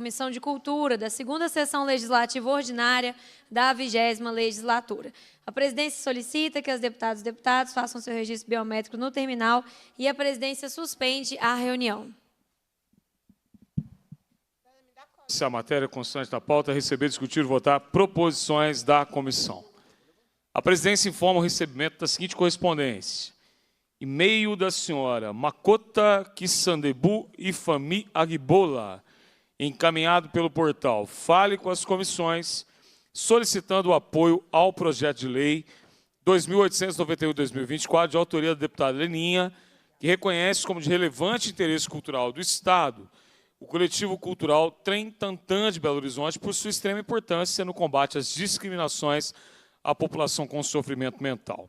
Comissão de Cultura, da 2ª Sessão Legislativa Ordinária da 20ª Legislatura. A presidência solicita que as deputadas e deputados façam seu registro biométrico no terminal e a presidência suspende a reunião. Se a matéria constante da pauta, receber, discutir e votar proposições da comissão. A presidência informa o recebimento da seguinte correspondência. E-mail da senhora Makota Kisandebu Ifami Agbola, encaminhado pelo portal Fale com as Comissões, solicitando o apoio ao projeto de lei 2891-2024, de autoria da deputada Leninha, que reconhece como de relevante interesse cultural do Estado o coletivo cultural Trem Tantã de Belo Horizonte por sua extrema importância no combate às discriminações à população com sofrimento mental.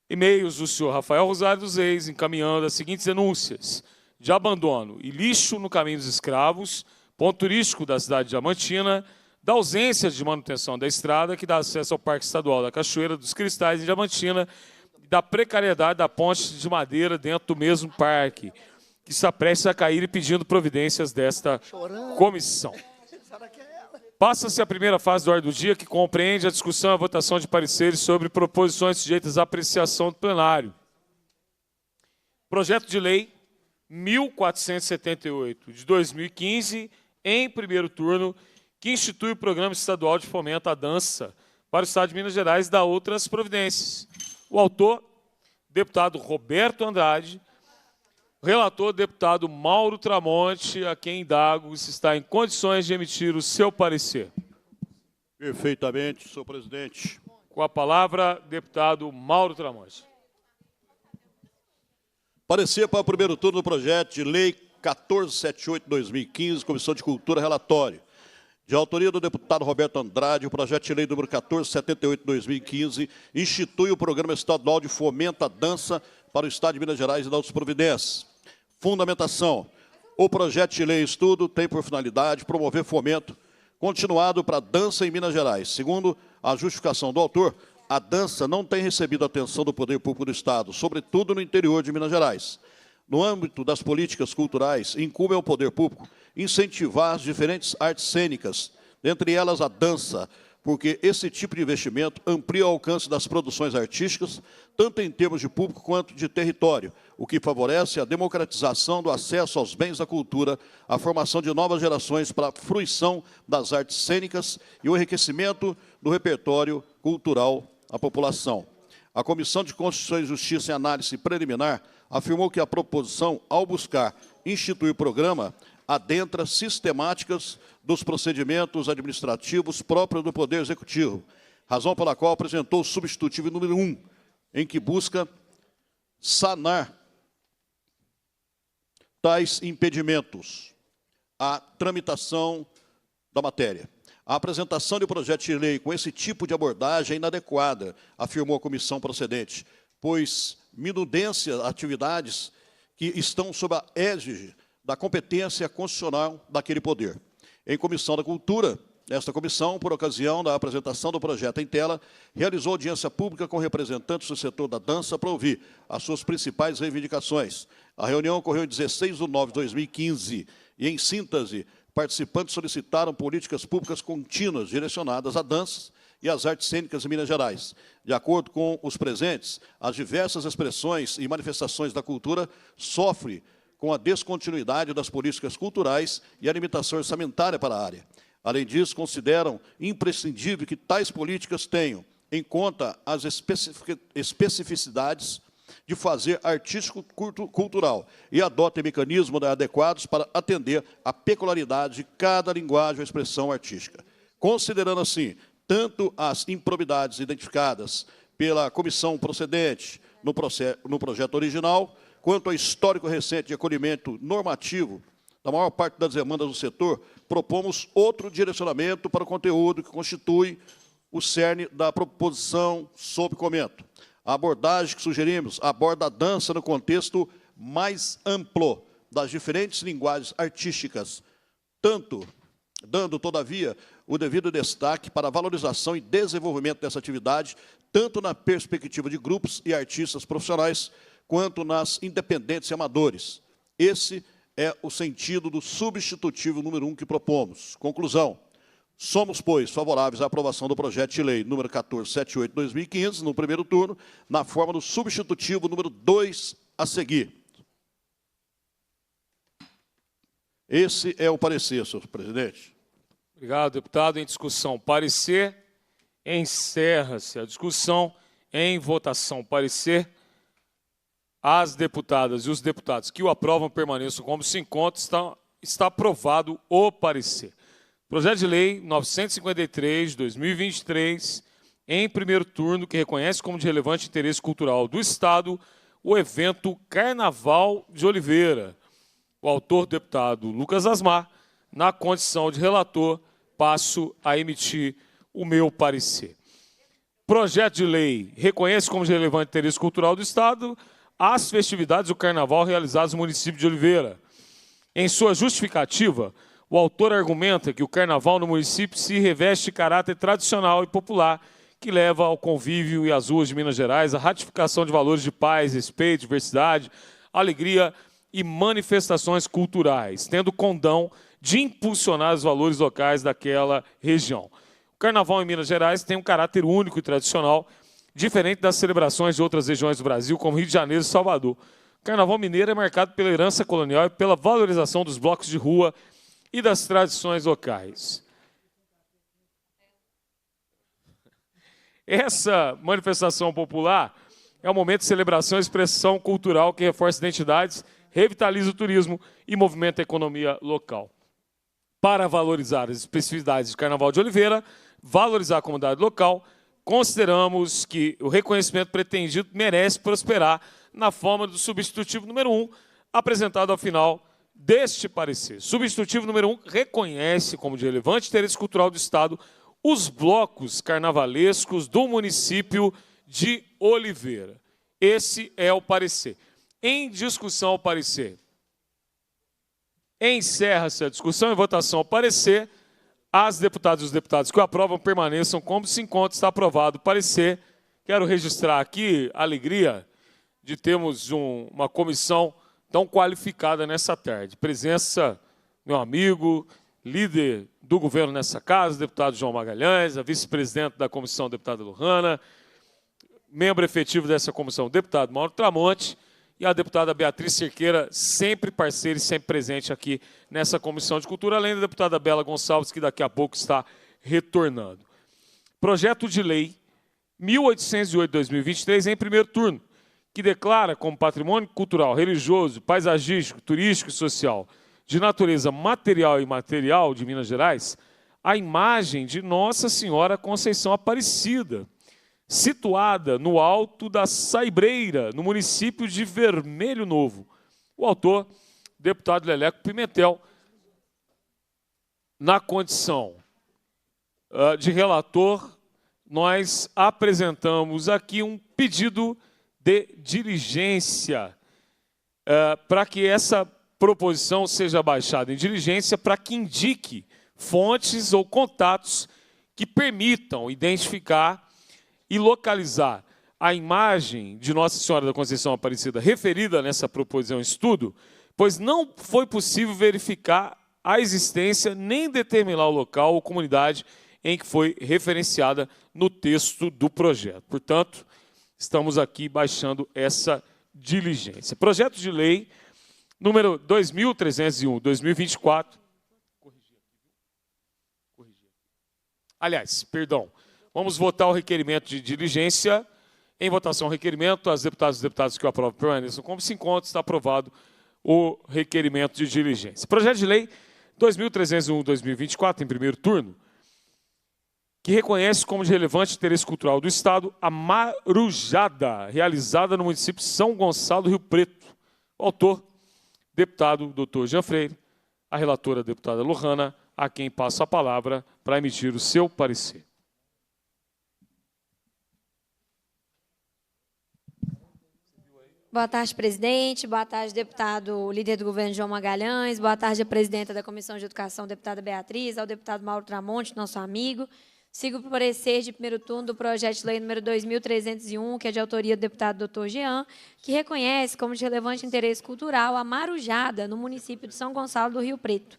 E-mails do senhor Rafael Rosário dos Reis, encaminhando as seguintes denúncias: de abandono e lixo no caminho dos escravos, ponto turístico da cidade de Diamantina, da ausência de manutenção da estrada que dá acesso ao Parque Estadual da Cachoeira dos Cristais em Diamantina, e da precariedade da ponte de madeira dentro do mesmo parque, que está prestes a cair, e pedindo providências desta comissão. Passa-se a primeira fase da ordem do dia, que compreende a discussão e a votação de pareceres sobre proposições sujeitas à apreciação do plenário. Projeto de lei 1478, de 2015, em primeiro turno, que institui o Programa Estadual de Fomento à Dança para o Estado de Minas Gerais e dá outras providências. O autor, deputado Roberto Andrade, relator, deputado Mauro Tramonte, a quem indago se está em condições de emitir o seu parecer. Perfeitamente, senhor presidente. Com a palavra, deputado Mauro Tramonte. Parecer para o primeiro turno do projeto de lei 1478-2015, Comissão de Cultura, relatório. De autoria do deputado Roberto Andrade, o projeto de lei número 1478-2015 institui o Programa Estadual de Fomento à Dança para o Estado de Minas Gerais e dá outras providências. Fundamentação. O projeto de lei em estudo tem por finalidade promover fomento continuado para a dança em Minas Gerais. Segundo a justificação do autor, a dança não tem recebido atenção do poder público do Estado, sobretudo no interior de Minas Gerais. No âmbito das políticas culturais, incumbe ao poder público incentivar as diferentes artes cênicas, dentre elas a dança, porque esse tipo de investimento amplia o alcance das produções artísticas, tanto em termos de público quanto de território, o que favorece a democratização do acesso aos bens da cultura, a formação de novas gerações para a fruição das artes cênicas e o enriquecimento do repertório cultural à população. A Comissão de Constituição e Justiça em análise preliminar afirmou que a proposição, ao buscar instituir o programa, adentra sistemáticas dos procedimentos administrativos próprios do Poder Executivo, razão pela qual apresentou o substitutivo número 1, em que busca sanar tais impedimentos à tramitação da matéria. A apresentação de projeto de lei com esse tipo de abordagem é inadequada, afirmou a comissão procedente, pois minudência atividades que estão sob a égide da competência constitucional daquele poder. Em Comissão da Cultura, esta comissão, por ocasião da apresentação do projeto em tela, realizou audiência pública com representantes do setor da dança para ouvir as suas principais reivindicações. A reunião ocorreu em 16 de nove de 2015 e, em síntese, participantes solicitaram políticas públicas contínuas direcionadas à dança e às artes cênicas em Minas Gerais. De acordo com os presentes, as diversas expressões e manifestações da cultura sofrem com a descontinuidade das políticas culturais e a limitação orçamentária para a área. Além disso, consideram imprescindível que tais políticas tenham em conta as especificidades de fazer artístico-cultural e adotem mecanismos adequados para atender à peculiaridade de cada linguagem ou expressão artística. Considerando, assim, tanto as improbidades identificadas pela comissão procedente no projeto original, quanto ao histórico recente de acolhimento normativo da maior parte das demandas do setor, propomos outro direcionamento para o conteúdo que constitui o cerne da proposição sob comento. A abordagem que sugerimos aborda a dança no contexto mais amplo das diferentes linguagens artísticas, dando, todavia, o devido destaque para a valorização e desenvolvimento dessa atividade, tanto na perspectiva de grupos e artistas profissionais, quanto nas independentes e amadores. Esse é o sentido do substitutivo número 1 que propomos. Conclusão. Somos, pois, favoráveis à aprovação do projeto de lei número 1478/2015, no primeiro turno, na forma do substitutivo número 2 a seguir. Esse é o parecer, senhor presidente. Obrigado, deputado. Em discussão, parecer. Encerra-se a discussão. Em votação, parecer. As deputadas e os deputados que o aprovam permaneçam como se encontram. Está aprovado o parecer. Projeto de lei 953/2023, em primeiro turno, que reconhece como de relevante interesse cultural do Estado o evento Carnaval de Oliveira. O autor, deputado Lucas Asmar, na condição de relator, passo a emitir o meu parecer. Projeto de lei reconhece como de relevante interesse cultural do Estado as festividades do Carnaval realizadas no município de Oliveira. Em sua justificativa, o autor argumenta que o Carnaval no município se reveste de caráter tradicional e popular, que leva ao convívio e às ruas de Minas Gerais a ratificação de valores de paz, respeito, diversidade, alegria e manifestações culturais, tendo condão de impulsionar os valores locais daquela região. O Carnaval em Minas Gerais tem um caráter único e tradicional, diferente das celebrações de outras regiões do Brasil, como Rio de Janeiro e Salvador. O Carnaval mineiro é marcado pela herança colonial e pela valorização dos blocos de rua e das tradições locais. Essa manifestação popular é um momento de celebração e expressão cultural que reforça identidades, revitaliza o turismo e movimenta a economia local. Para valorizar as especificidades do Carnaval de Oliveira, valorizar a comunidade local, consideramos que o reconhecimento pretendido merece prosperar na forma do substitutivo número 1, apresentado ao final deste parecer. Substitutivo número 1 reconhece como de relevante interesse cultural do Estado os blocos carnavalescos do município de Oliveira. Esse é o parecer. Em discussão ao parecer. Encerra-se a discussão e votação ao parecer. As deputadas e os deputados que o aprovam permaneçam como se encontra. Está aprovado o parecer. Quero registrar aqui a alegria de termos uma comissão tão qualificada nessa tarde. Presença, meu amigo, líder do governo nessa casa, deputado João Magalhães, a vice-presidente da comissão, deputada Lohana, membro efetivo dessa comissão, deputado Mauro Tramonte, e a deputada Beatriz Cerqueira, sempre parceira e sempre presente aqui nessa Comissão de Cultura, além da deputada Bela Gonçalves, que daqui a pouco está retornando. Projeto de lei 1808/2023, em primeiro turno, que declara como patrimônio cultural, religioso, paisagístico, turístico e social de natureza material e imaterial de Minas Gerais a imagem de Nossa Senhora Conceição Aparecida, situada no alto da Saibreira, no município de Vermelho Novo. O autor, deputado Leleco Pimentel, na condição de relator, nós apresentamos aqui um pedido de diligência para que essa proposição seja baixada em diligência, para que indique fontes ou contatos que permitam identificar e localizar a imagem de Nossa Senhora da Conceição Aparecida referida nessa proposição estudo, pois não foi possível verificar a existência nem determinar o local ou comunidade em que foi referenciada no texto do projeto. Portanto, estamos aqui baixando essa diligência. Projeto de lei número 2301/2024. Aliás, perdão. Vamos votar o requerimento de diligência. Em votação, o requerimento. As deputadas e deputados que o aprovam permaneçam como se encontra. Está aprovado o requerimento de diligência. Projeto de lei 2301/2024, em primeiro turno, que reconhece como de relevante interesse cultural do Estado a Marujada, realizada no município de São Gonçalo do Rio Preto. O autor, deputado Dr. Jean Freire, a relatora, deputada Lohana, a quem passo a palavra para emitir o seu parecer. Boa tarde, presidente. Boa tarde, deputado líder do governo João Magalhães. Boa tarde, a presidenta da Comissão de Educação, deputada Beatriz, ao deputado Mauro Tramonte, nosso amigo. Sigo o parecer de primeiro turno do projeto de lei número 2.301, que é de autoria do deputado Dr. Jean, que reconhece como de relevante interesse cultural a marujada no município de São Gonçalo do Rio Preto.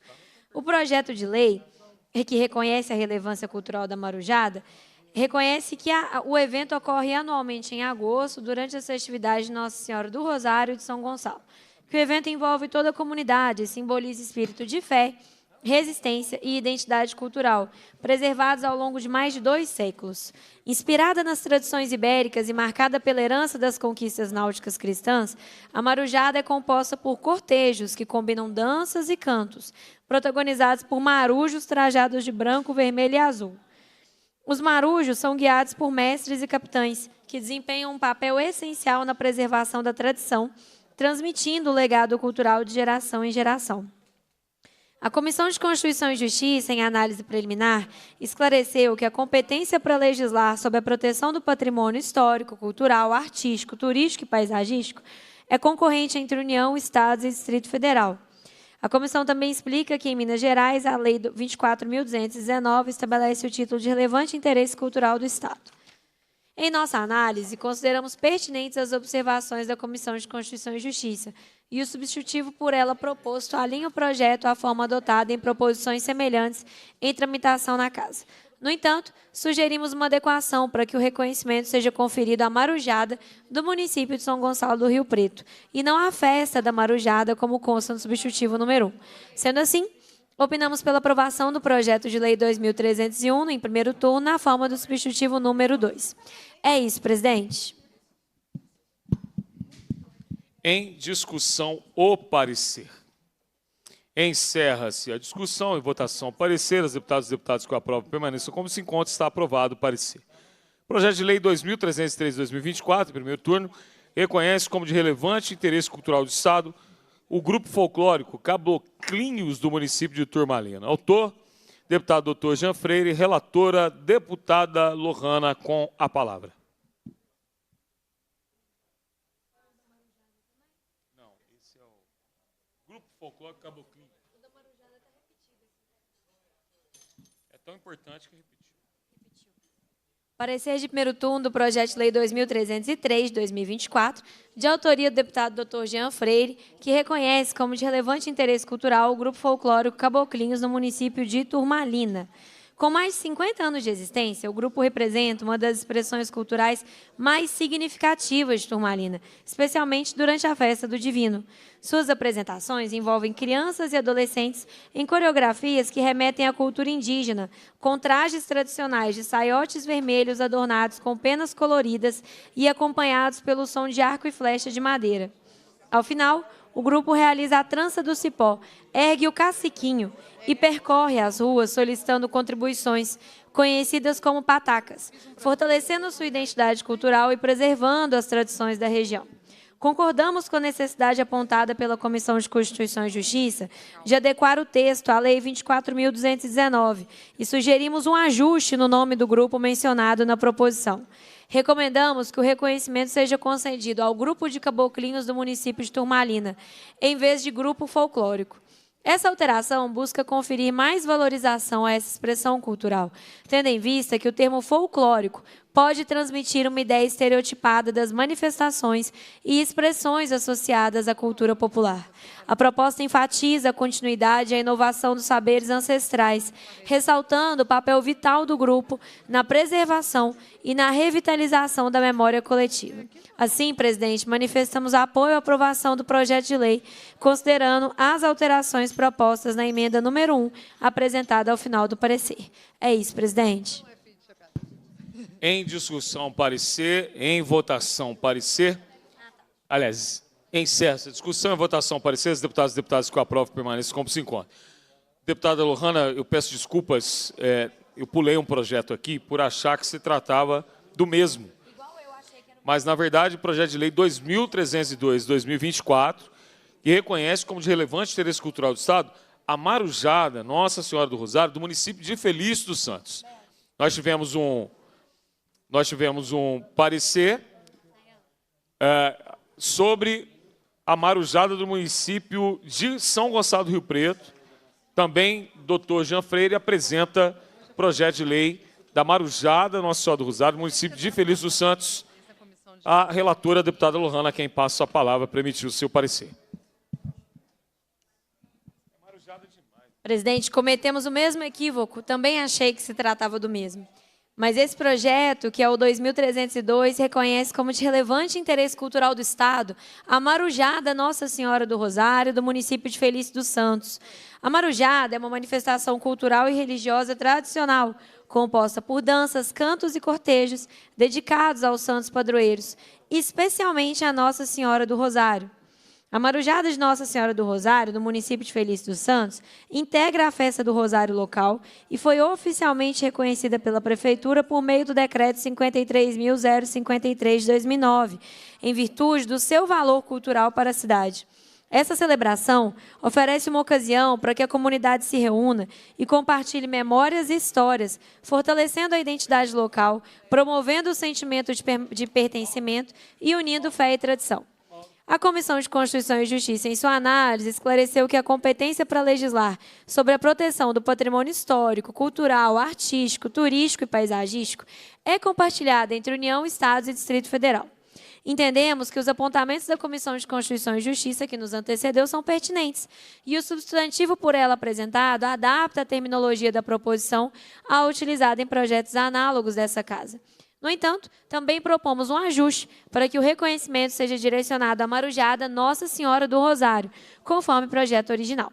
O projeto de lei, que reconhece a relevância cultural da marujada, reconhece que o evento ocorre anualmente em agosto, durante as festividades de Nossa Senhora do Rosário e de São Gonçalo. Que o evento envolve toda a comunidade e simboliza espírito de fé, resistência e identidade cultural, preservados ao longo de mais de 2 séculos. Inspirada nas tradições ibéricas e marcada pela herança das conquistas náuticas cristãs, a marujada é composta por cortejos que combinam danças e cantos, protagonizados por marujos trajados de branco, vermelho e azul. Os marujos são guiados por mestres e capitães, que desempenham um papel essencial na preservação da tradição, transmitindo o legado cultural de geração em geração. A Comissão de Constituição e Justiça, em análise preliminar, esclareceu que a competência para legislar sobre a proteção do patrimônio histórico, cultural, artístico, turístico e paisagístico é concorrente entre União, Estados e Distrito Federal. A comissão também explica que, em Minas Gerais, a Lei 24.219 estabelece o título de relevante interesse cultural do Estado. Em nossa análise, consideramos pertinentes as observações da Comissão de Constituição e Justiça e o substitutivo por ela proposto alinha o projeto à forma adotada em proposições semelhantes em tramitação na Casa. No entanto, sugerimos uma adequação para que o reconhecimento seja conferido à marujada do município de São Gonçalo do Rio Preto e não à festa da marujada, como consta no substitutivo número 1. Sendo assim, opinamos pela aprovação do projeto de lei 2.301 em primeiro turno, na forma do substitutivo número 2. É isso, presidente. Em discussão, o parecer. Encerra-se a discussão e votação. Parecer, os deputados e deputadas que aprovam permaneçam como se encontra, está aprovado o parecer. Projeto de lei 2.303/2024, em primeiro turno, reconhece como de relevante interesse cultural do Estado o grupo folclórico Caboclinhos do município de Turmalina. Autor, deputado Dr. Jean Freire, relatora, deputada Lohana, com a palavra. Não, esse é o grupo folclórico Caboclinhos. É tão importante que repetiu. Parecer de primeiro turno do projeto de lei 2.303, de 2024, de autoria do deputado Dr. Jean Freire, que reconhece como de relevante interesse cultural o grupo folclórico Caboclinhos no município de Turmalina. Com mais de 50 anos de existência, o grupo representa uma das expressões culturais mais significativas de Turmalina, especialmente durante a Festa do Divino. Suas apresentações envolvem crianças e adolescentes em coreografias que remetem à cultura indígena, com trajes tradicionais de saiotes vermelhos adornados com penas coloridas e acompanhados pelo som de arco e flecha de madeira. Ao final, o grupo realiza a trança do cipó, ergue o caciquinho e percorre as ruas solicitando contribuições, conhecidas como patacas, fortalecendo sua identidade cultural e preservando as tradições da região. Concordamos com a necessidade apontada pela Comissão de Constituição e Justiça de adequar o texto à Lei 24.219 e sugerimos um ajuste no nome do grupo mencionado na proposição. Recomendamos que o reconhecimento seja concedido ao grupo de caboclinhos do município de Turmalina, em vez de grupo folclórico. Essa alteração busca conferir mais valorização a essa expressão cultural, tendo em vista que o termo folclórico pode transmitir uma ideia estereotipada das manifestações e expressões associadas à cultura popular. A proposta enfatiza a continuidade e a inovação dos saberes ancestrais, ressaltando o papel vital do grupo na preservação e na revitalização da memória coletiva. Assim, presidente, manifestamos apoio à aprovação do projeto de lei, considerando as alterações propostas na emenda número 1, apresentada ao final do parecer. É isso, presidente. Em discussão, parecer. Em votação, parecer. Aliás, encerra-se a discussão. Em votação, parecer. Os deputados e deputadas que aprovam permaneçam como se encontram. Deputada Lohana, eu peço desculpas. Eu pulei um projeto aqui por achar que se tratava do mesmo. Mas, na verdade, o projeto de lei 2.302, 2024, que reconhece como de relevante interesse cultural do Estado a marujada Nossa Senhora do Rosário do município de Felício dos Santos. Nós tivemos um parecer sobre a marujada do município de São Gonçalo do Rio Preto. Também, doutor Jean Freire apresenta projeto de lei da Marujada, Nossa Senhora do Rosário, município de Feliz dos Santos. A relatora, a deputada Lohana, a quem passo a palavra para emitir o seu parecer. Presidente, cometemos o mesmo equívoco, também achei que se tratava do mesmo. Mas esse projeto, que é o 2302, reconhece como de relevante interesse cultural do Estado a Marujada Nossa Senhora do Rosário, do município de Feliz dos Santos. A Marujada é uma manifestação cultural e religiosa tradicional, composta por danças, cantos e cortejos dedicados aos santos padroeiros, especialmente a Nossa Senhora do Rosário. A Marujada de Nossa Senhora do Rosário, do município de Feliz dos Santos, integra a festa do Rosário local e foi oficialmente reconhecida pela Prefeitura por meio do Decreto 53.053 de 2009, em virtude do seu valor cultural para a cidade. Essa celebração oferece uma ocasião para que a comunidade se reúna e compartilhe memórias e histórias, fortalecendo a identidade local, promovendo o sentimento de pertencimento e unindo fé e tradição. A Comissão de Constituição e Justiça, em sua análise, esclareceu que a competência para legislar sobre a proteção do patrimônio histórico, cultural, artístico, turístico e paisagístico é compartilhada entre União, Estados e Distrito Federal. Entendemos que os apontamentos da Comissão de Constituição e Justiça que nos antecedeu são pertinentes e o substantivo por ela apresentado adapta a terminologia da proposição à utilizada em projetos análogos dessa Casa. No entanto, também propomos um ajuste para que o reconhecimento seja direcionado à Marujada Nossa Senhora do Rosário, conforme o projeto original.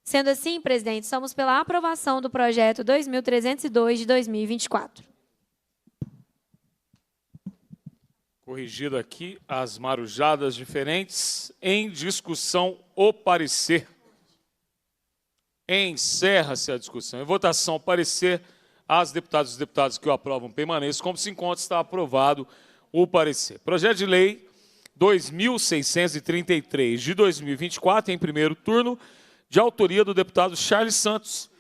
Sendo assim, presidente, somos pela aprovação do projeto 2302 de 2024. Corrigido aqui as marujadas diferentes. Em discussão, o parecer. Encerra-se a discussão. Em votação, o parecer. As deputadas e os deputados que o aprovam permaneçam. Como se encontra, está aprovado o parecer. Projeto de lei 2.633 de 2024, em primeiro turno, de autoria do deputado Charles Santos,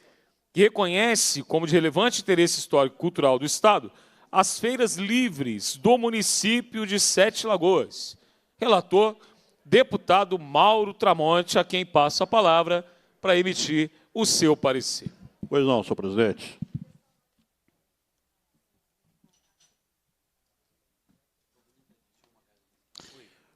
que reconhece como de relevante interesse histórico e cultural do Estado as feiras livres do município de Sete Lagoas. Relator, deputado Mauro Tramonte, a quem passo a palavra para emitir o seu parecer. Pois não, senhor presidente.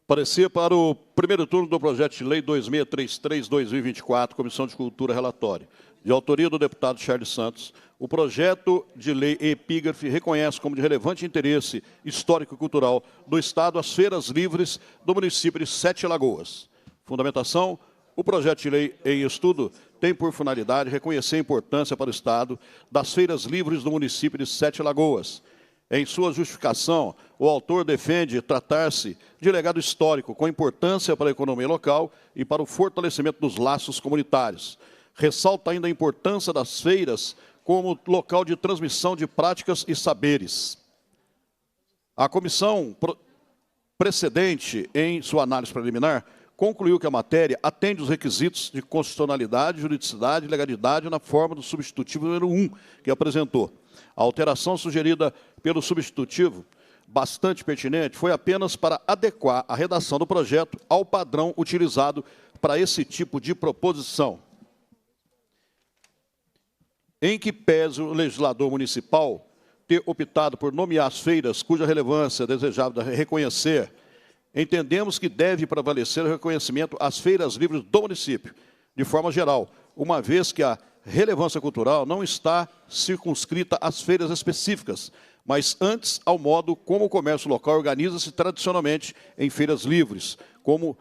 Parecer para o primeiro turno do projeto de lei 2633-2024, Comissão de Cultura Relatório. De autoria do deputado Charles Santos, o projeto de lei epígrafe reconhece como de relevante interesse histórico e cultural do Estado as feiras livres do município de Sete Lagoas. Fundamentação: o projeto de lei em estudo tem por finalidade reconhecer a importância para o Estado das feiras livres do município de Sete Lagoas. Em sua justificação, o autor defende tratar-se de legado histórico com importância para a economia local e para o fortalecimento dos laços comunitários. Ressalta ainda a importância das feiras como local de transmissão de práticas e saberes. A comissão precedente, em sua análise preliminar, concluiu que a matéria atende os requisitos de constitucionalidade, juridicidade e legalidade na forma do substitutivo número 1 que apresentou. A alteração sugerida pelo substitutivo, bastante pertinente, foi apenas para adequar a redação do projeto ao padrão utilizado para esse tipo de proposição. Em que pese o legislador municipal ter optado por nomear as feiras cuja relevância é desejável reconhecer, entendemos que deve prevalecer o reconhecimento às feiras livres do município, de forma geral, uma vez que a relevância cultural não está circunscrita às feiras específicas, mas antes ao modo como o comércio local organiza-se tradicionalmente em feiras livres, como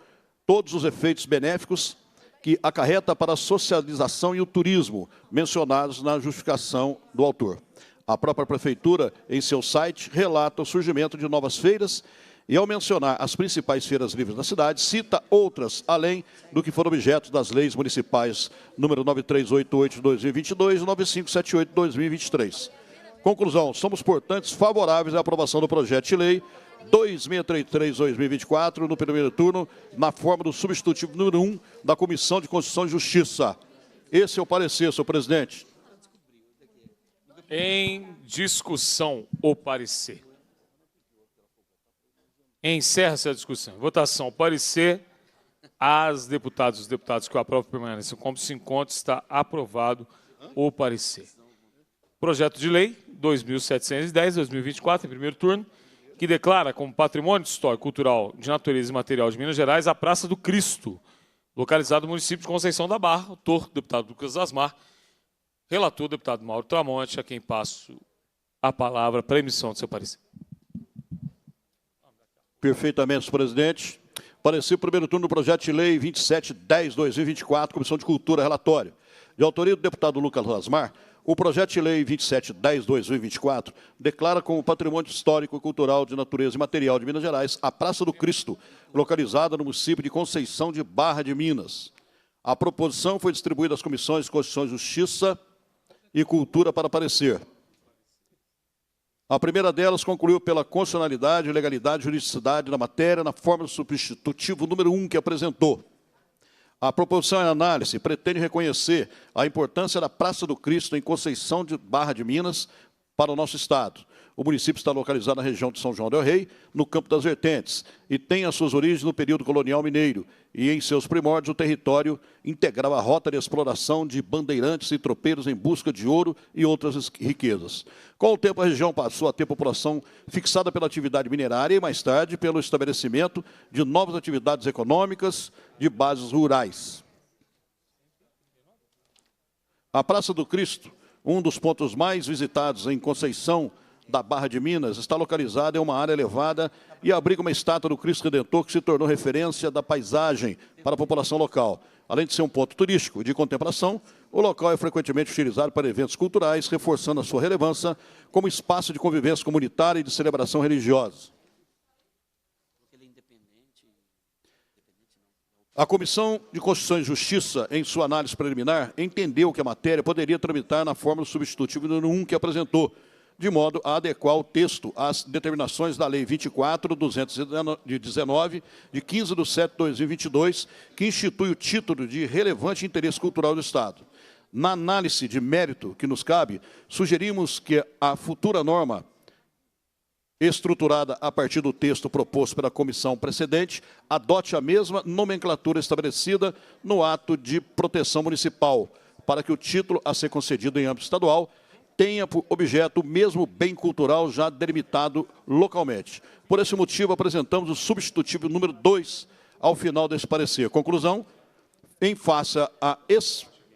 todos os efeitos benéficos que acarreta para a socialização e o turismo, mencionados na justificação do autor. A própria Prefeitura, em seu site, relata o surgimento de novas feiras e, ao mencionar as principais feiras livres da cidade, cita outras, além do que foram objeto das leis municipais número 9388 de 2022 e 9578 de 2023. Conclusão, somos, portanto, favoráveis à aprovação do projeto de lei 2633-2024, no primeiro turno, na forma do substitutivo número 1 da Comissão de Constituição e Justiça. Esse é o parecer, senhor presidente. Em discussão, o parecer. Encerra-se a discussão. Votação, o parecer. As deputadas e os deputados que o aprovam permanecem como se encontra, está aprovado o parecer. Projeto de lei 2710/2024, em primeiro turno, que declara como patrimônio histórico, cultural, de natureza e material de Minas Gerais a Praça do Cristo, localizada no município de Conceição da Barra. Autor, deputado Lucas Asmar. Relator, deputado Mauro Tramonte, a quem passo a palavra para a emissão do seu parecer. Perfeitamente, senhor presidente. Parecer primeiro turno do projeto de lei 2710/2024, Comissão de Cultura, relatório. De autoria do deputado Lucas Asmar, o projeto de lei 2710/2024 declara como patrimônio histórico e cultural de natureza e material de Minas Gerais a Praça do Cristo, localizada no município de Conceição de Barra de Minas. A proposição foi distribuída às comissões de Constituição e Justiça e Cultura para parecer. A primeira delas concluiu pela constitucionalidade, legalidade e juridicidade da matéria na forma do substitutivo número 1 que apresentou. A proposição em análise pretende reconhecer a importância da Praça do Cristo em Conceição de Barra de Minas para o nosso Estado. O município está localizado na região de São João del Rei, no Campo das Vertentes, e tem as suas origens no período colonial mineiro, e em seus primórdios o território integrava a rota de exploração de bandeirantes e tropeiros em busca de ouro e outras riquezas. Com o tempo, a região passou a ter população fixada pela atividade minerária e, mais tarde, pelo estabelecimento de novas atividades econômicas de bases rurais. A Praça do Cristo, um dos pontos mais visitados em Conceição da Barra de Minas, está localizada em uma área elevada e abriga uma estátua do Cristo Redentor que se tornou referência da paisagem para a população local. Além de ser um ponto turístico e de contemplação, o local é frequentemente utilizado para eventos culturais, reforçando a sua relevância como espaço de convivência comunitária e de celebração religiosa. A Comissão de Constituição e Justiça, em sua análise preliminar, entendeu que a matéria poderia tramitar na forma do substitutivo número 1 que apresentou, de modo a adequar o texto às determinações da Lei 24.219, de 15 de setembro de 2022, que institui o título de relevante interesse cultural do Estado. Na análise de mérito que nos cabe, sugerimos que a futura norma, estruturada a partir do texto proposto pela comissão precedente, adote a mesma nomenclatura estabelecida no ato de proteção municipal, para que o título a ser concedido em âmbito estadual tenha por objeto o mesmo bem cultural já delimitado localmente. Por esse motivo, apresentamos o substitutivo número 2 ao final desse parecer. Conclusão, em face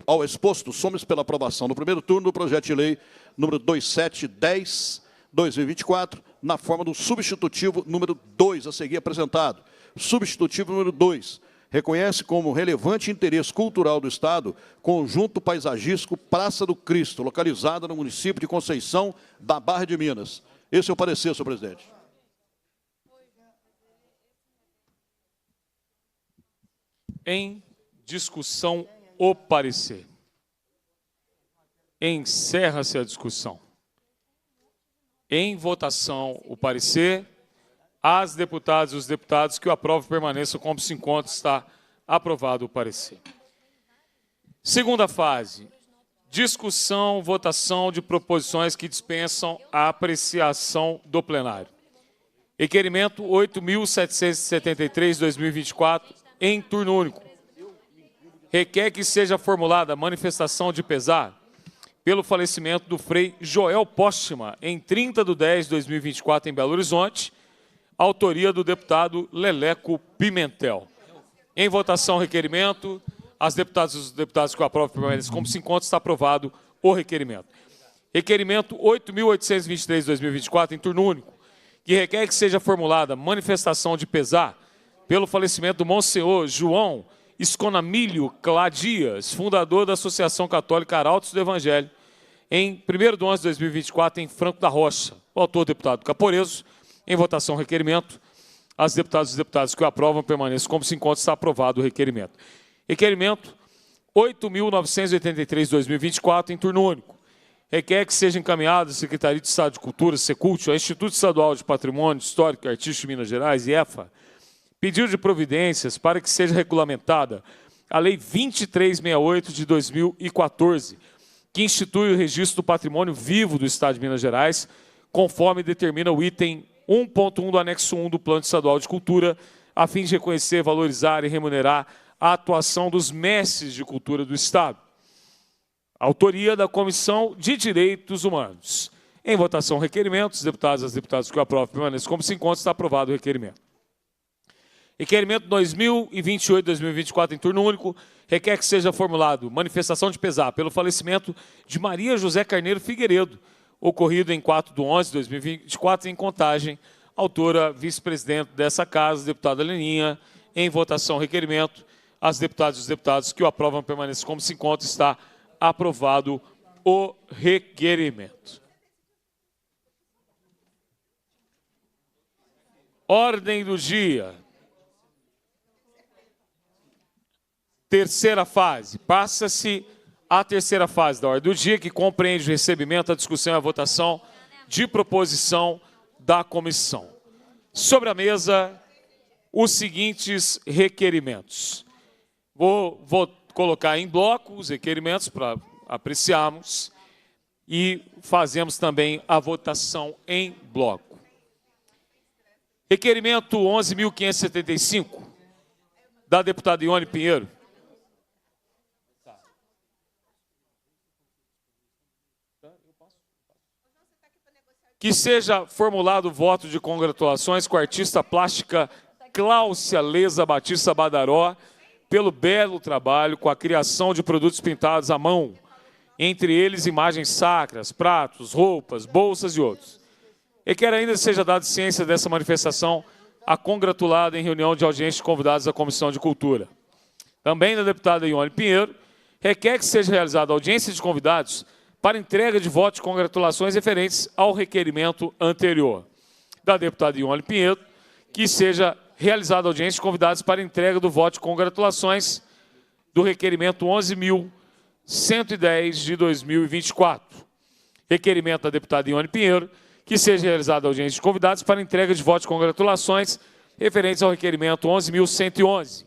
ao exposto, somos pela aprovação no primeiro turno do projeto de lei número 2710/2024, na forma do substitutivo número 2 a seguir apresentado. Substitutivo número 2. Reconhece como relevante interesse cultural do Estado conjunto paisagístico Praça do Cristo, localizada no município de Conceição da Barra de Minas. Esse é o parecer, senhor presidente. Em discussão, o parecer. Encerra-se a discussão. Em votação, o parecer. As deputadas e os deputados que o aprovam permaneçam como se encontra. Está aprovado o parecer. Segunda fase. Discussão, votação de proposições que dispensam a apreciação do plenário. Requerimento 8.773/2024, em turno único. Requer que seja formulada manifestação de pesar pelo falecimento do Frei Joel Póstima, em 30/10/2024, em Belo Horizonte, autoria do deputado Leleco Pimentel. Em votação, requerimento. As deputadas e os deputados que o aprovam permanecem como se encontra. Está aprovado o requerimento. Requerimento 8.823/2024, em turno único, que requer que seja formulada manifestação de pesar pelo falecimento do Monsenhor João Esconamilho Cladias, fundador da Associação Católica Arautos do Evangelho, em 1/11/2024, em Franco da Rocha. O autor, deputado Caporeso. Em votação, requerimento. As deputadas e os deputados que o aprovam permaneçam como se encontra. Está aprovado o requerimento. Requerimento 8.983/2024, em turno único. Requer que seja encaminhado à Secretaria de Estado de Cultura, Secult, ao Instituto Estadual de Patrimônio Histórico e Artístico de Minas Gerais, IEFA, pedido de providências para que seja regulamentada a Lei 2368 de 2014, que institui o registro do patrimônio vivo do Estado de Minas Gerais, conforme determina o item 1.1 do anexo 1 do Plano Estadual de Cultura, a fim de reconhecer, valorizar e remunerar a atuação dos mestres de cultura do Estado. Autoria da Comissão de Direitos Humanos. Em votação, requerimento. Os deputados e as deputadas que o aprovam permaneçam como se encontra. Está aprovado o requerimento. Requerimento 2028-2024 em turno único. Requer que seja formulado manifestação de pesar pelo falecimento de Maria José Carneiro Figueiredo, ocorrido em 4/11/2024 em Contagem. Autora, vice-presidente dessa casa, deputada Leninha. Em votação, requerimento. As deputadas e os deputados que o aprovam permaneçam como se encontra. Está aprovado o requerimento. Ordem do dia. Terceira fase. Passa-se a terceira fase da ordem do dia, que compreende o recebimento, a discussão e a votação de proposição da comissão. Sobre a mesa, os seguintes requerimentos. Vou colocar em bloco os requerimentos para apreciarmos e fazemos também a votação em bloco. Requerimento 11.575, da deputada Ione Pinheiro. Que seja formulado voto de congratulações com a artista plástica Cláucia Leza Batista Badaró pelo belo trabalho com a criação de produtos pintados à mão, entre eles imagens sacras, pratos, roupas, bolsas e outros. E quer ainda seja dada ciência dessa manifestação a congratulada em reunião de audiência de convidados da Comissão de Cultura. Também da deputada Ione Pinheiro, requer que seja realizada audiência de convidados para entrega de votos de congratulações referentes ao requerimento anterior. Da deputada Ione Pinheiro, que seja realizada audiência de convidados para entrega do voto de congratulações do requerimento 11.110 de 2024. Requerimento da deputada Ione Pinheiro, que seja realizada audiência de convidados para entrega de votos de congratulações referentes ao requerimento 11.111.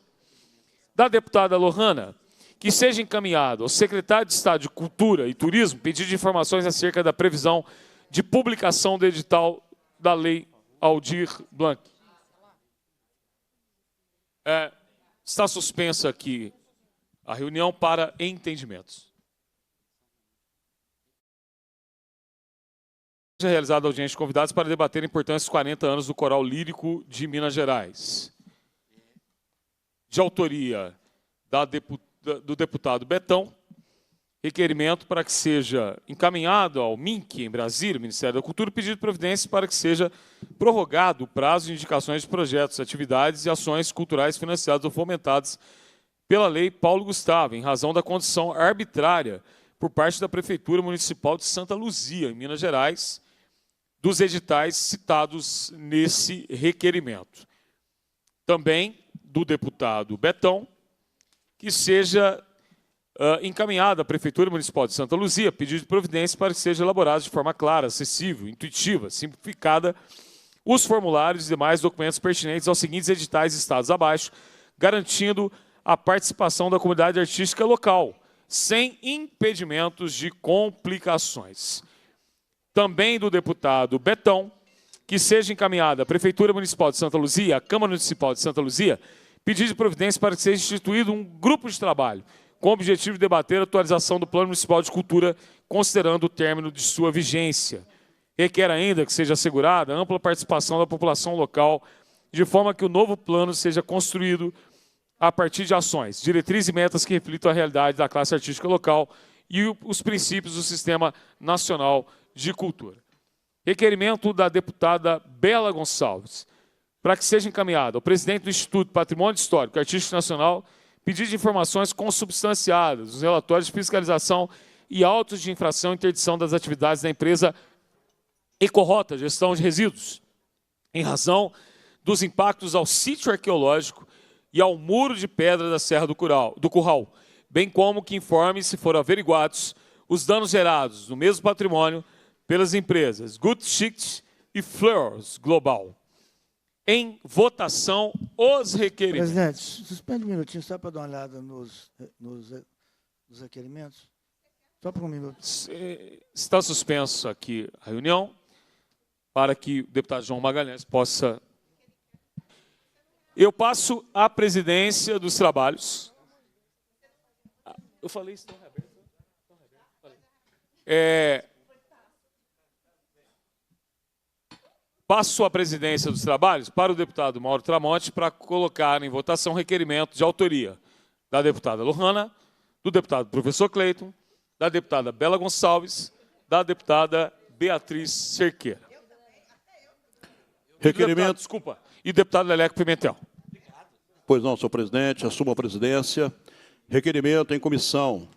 Da deputada Lohana, que seja encaminhado ao secretário de Estado de Cultura e Turismo pedido de informações acerca da previsão de publicação do edital da Lei Aldir Blanc. Está suspensa aqui a reunião para entendimentos. Seja realizada a audiência de convidados para debater a importância dos 40 anos do Coral Lírico de Minas Gerais. De autoria do deputado Betão, requerimento para que seja encaminhado ao MINC, em Brasília, Ministério da Cultura, pedido de providência para que seja prorrogado o prazo de indicações de projetos, atividades e ações culturais financiadas ou fomentadas pela Lei Paulo Gustavo, em razão da condição arbitrária por parte da Prefeitura Municipal de Santa Luzia, em Minas Gerais, dos editais citados nesse requerimento. Também do deputado Betão, que seja encaminhada à Prefeitura Municipal de Santa Luzia, pedido de providência para que seja elaborado de forma clara, acessível, intuitiva, simplificada, os formulários e demais documentos pertinentes aos seguintes editais listados abaixo, garantindo a participação da comunidade artística local, sem impedimentos de complicações. Também do deputado Betão, que seja encaminhada à Prefeitura Municipal de Santa Luzia, à Câmara Municipal de Santa Luzia, pedido de providência para que seja instituído um grupo de trabalho com o objetivo de debater a atualização do Plano Municipal de Cultura, considerando o término de sua vigência. Requer ainda que seja assegurada a ampla participação da população local, de forma que o novo plano seja construído a partir de ações, diretrizes e metas que reflitam a realidade da classe artística local e os princípios do Sistema Nacional de Cultura. Requerimento da deputada Bela Gonçalves, para que seja encaminhado ao presidente do Instituto Patrimônio Histórico e Artístico Nacional pedido de informações consubstanciadas, os relatórios de fiscalização e autos de infração e interdição das atividades da empresa Ecorrota, gestão de resíduos, em razão dos impactos ao sítio arqueológico e ao muro de pedra da Serra do Curral, bem como que informe, se for averiguados, os danos gerados no mesmo patrimônio pelas empresas Good Schicht e Fleurs Global. Em votação, os requerimentos. Presidente, suspende um minutinho só para dar uma olhada nos requerimentos. Só por um minuto. Está suspenso aqui a reunião para que o deputado João Magalhães possa... Eu passo a presidência dos trabalhos. Eu falei isso tão aberto. Passo a presidência dos trabalhos para o deputado Mauro Tramonte para colocar em votação requerimento de autoria da deputada Lohana, do deputado professor Cleiton, da deputada Bela Gonçalves, da deputada Beatriz Cerqueira. Requerimento. Desculpa. E deputado Leleco Pimentel. Pois não, senhor presidente, assumo a presidência. Requerimento em comissão.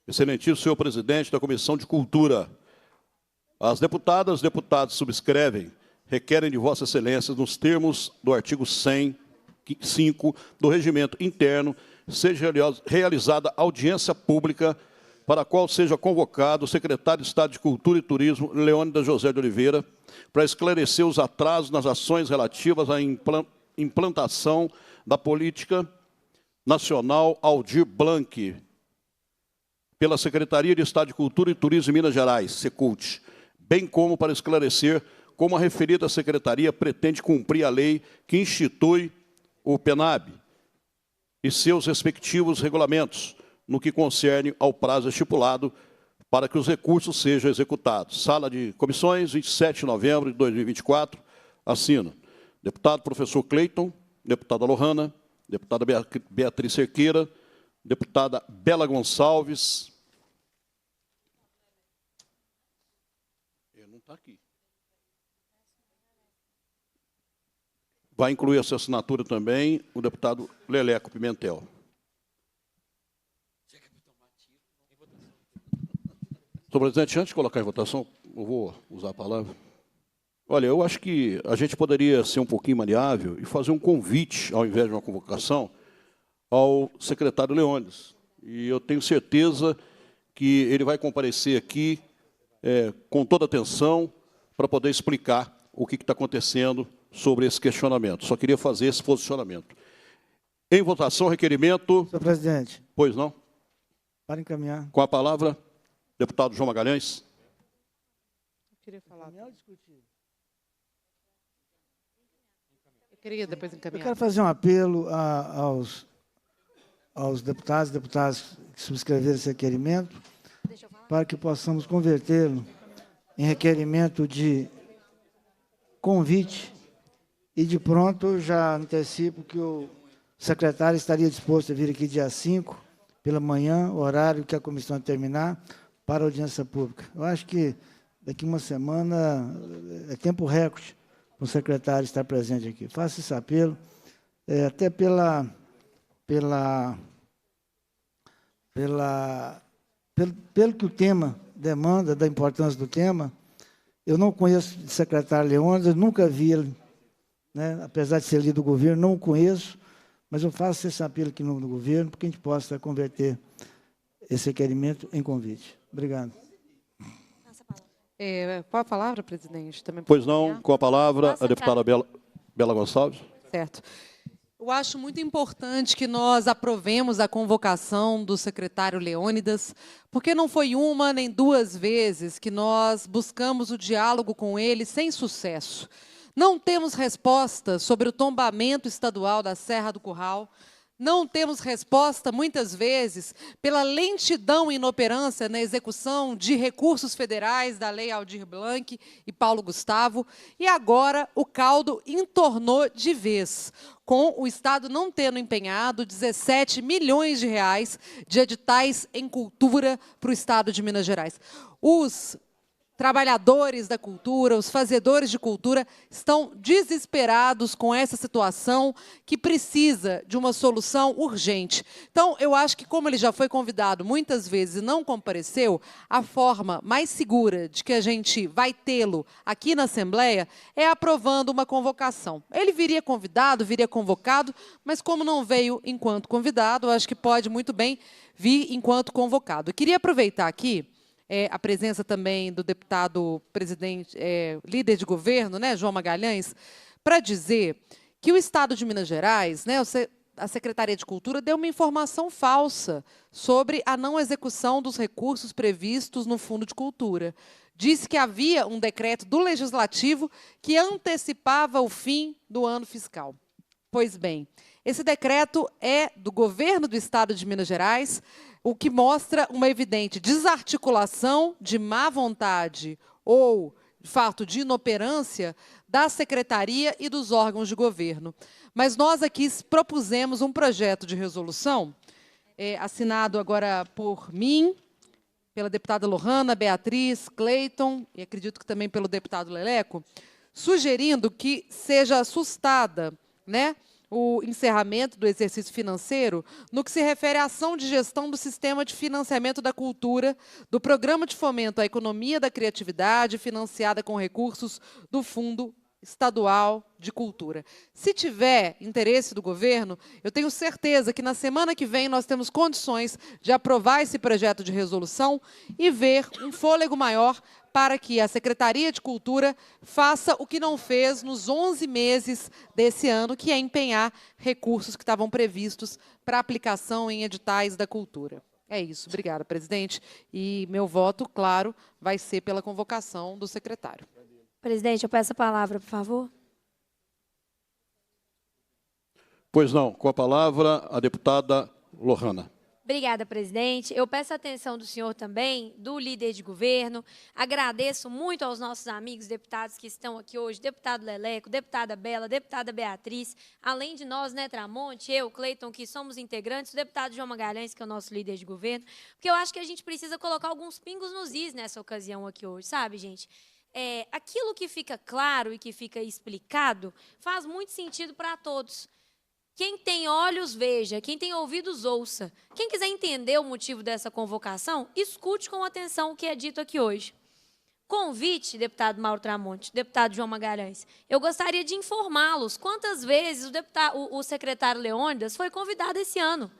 Excelentíssimo senhor presidente da Comissão de Cultura. As deputadas e deputados subscrevem, requerem de Vossa Excelência, nos termos do artigo 105 do Regimento Interno, seja realizada audiência pública para a qual seja convocado o secretário de Estado de Cultura e Turismo, Leônidas José de Oliveira, para esclarecer os atrasos nas ações relativas à implantação da Política Nacional Aldir Blanc, pela Secretaria de Estado de Cultura e Turismo de Minas Gerais, Secult, bem como para esclarecer como a referida secretaria pretende cumprir a lei que institui o PENAB e seus respectivos regulamentos, no que concerne ao prazo estipulado para que os recursos sejam executados. Sala de Comissões, 27 de novembro de 2024, assina deputado professor Cleiton, deputada Lohana, deputada Beatriz Cerqueira, deputada Bela Gonçalves. Ele não está aqui. Vai incluir essa assinatura também o deputado Leleco Pimentel. Senhor presidente, antes de colocar em votação, eu vou usar a palavra. Olha, eu acho que a gente poderia ser um pouquinho maleável e fazer um convite, ao invés de uma convocação, ao secretário Leônidas. E eu tenho certeza que ele vai comparecer aqui com toda atenção para poder explicar o que está acontecendo sobre esse questionamento. Só queria fazer esse posicionamento. Em votação, requerimento... Senhor presidente. Pois não? Para encaminhar. Com a palavra, deputado João Magalhães. Eu queria falar. Eu queria depois encaminhar. Eu quero fazer um apelo aos deputados e deputadas que subscreveram esse requerimento para que possamos convertê-lo em requerimento de convite e, de pronto, já antecipo que o secretário estaria disposto a vir aqui dia 5, pela manhã, horário que a comissão terminar, para a audiência pública. Eu acho que daqui uma semana é tempo recorde para o secretário estar presente aqui. Faço esse apelo, até pelo que o tema demanda, da importância do tema. Eu não conheço o secretário Leônidas, nunca vi ele, né, apesar de ser líder do governo, não o conheço, mas eu faço esse apelo aqui no governo, para que a gente possa converter esse requerimento em convite. Obrigado. Qual a palavra, presidente? Também Pois não, com a palavra, a deputada Bela Gonçalves. Certo. Eu acho muito importante que nós aprovemos a convocação do secretário Leônidas, porque não foi uma nem duas vezes que nós buscamos o diálogo com ele sem sucesso. Não temos resposta sobre o tombamento estadual da Serra do Curral. Não temos resposta, muitas vezes, pela lentidão e inoperância na execução de recursos federais da Lei Aldir Blanc e Paulo Gustavo. E agora o caldo entornou de vez, com o Estado não tendo empenhado 17 milhões de reais de editais em cultura para o Estado de Minas Gerais. Os trabalhadores da cultura, os fazedores de cultura, estão desesperados com essa situação que precisa de uma solução urgente. Então, eu acho que, como ele já foi convidado muitas vezes e não compareceu, a forma mais segura de que a gente vai tê-lo aqui na Assembleia é aprovando uma convocação. Ele viria convidado, viria convocado, mas como não veio enquanto convidado, eu acho que pode muito bem vir enquanto convocado. Eu queria aproveitar aqui a presença também do deputado presidente, líder de governo, né, João Magalhães, para dizer que o Estado de Minas Gerais, né, a Secretaria de Cultura, deu uma informação falsa sobre a não execução dos recursos previstos no Fundo de Cultura. Disse que havia um decreto do Legislativo que antecipava o fim do ano fiscal. Pois bem, esse decreto é do governo do Estado de Minas Gerais, o que mostra uma evidente desarticulação de má vontade ou fato de inoperância da secretaria e dos órgãos de governo. Mas nós aqui propusemos um projeto de resolução, assinado agora por mim, pela deputada Lohana, Beatriz, Cleiton, e acredito que também pelo deputado Leleco, sugerindo que seja sustada, né, o encerramento do exercício financeiro no que se refere à ação de gestão do sistema de financiamento da cultura, do Programa de Fomento à Economia da Criatividade, financiada com recursos do Fundo Estadual de Cultura. Se tiver interesse do governo, eu tenho certeza que na semana que vem nós temos condições de aprovar esse projeto de resolução e ver um fôlego maior para que a Secretaria de Cultura faça o que não fez nos 11 meses desse ano, que é empenhar recursos que estavam previstos para aplicação em editais da cultura. É isso. Obrigada, presidente. E meu voto, claro, vai ser pela convocação do secretário. Presidente, eu peço a palavra, por favor. Pois não. Com a palavra, a deputada Lohana. Obrigada, presidente. Eu peço a atenção do senhor também, do líder de governo. Agradeço muito aos nossos amigos deputados que estão aqui hoje, deputado Leleco, deputada Bela, deputada Beatriz, além de nós, né, Tramonte, eu, Cleiton, que somos integrantes, o deputado João Magalhães, que é o nosso líder de governo, porque eu acho que a gente precisa colocar alguns pingos nos is nessa ocasião aqui hoje, sabe, gente? Aquilo que fica claro e que fica explicado faz muito sentido para todos. Quem tem olhos, veja. Quem tem ouvidos, ouça. Quem quiser entender o motivo dessa convocação, escute com atenção o que é dito aqui hoje. Convite, deputado Mauro Tramonte, deputado João Magalhães, eu gostaria de informá-los quantas vezes o secretário Leônidas foi convidado esse ano.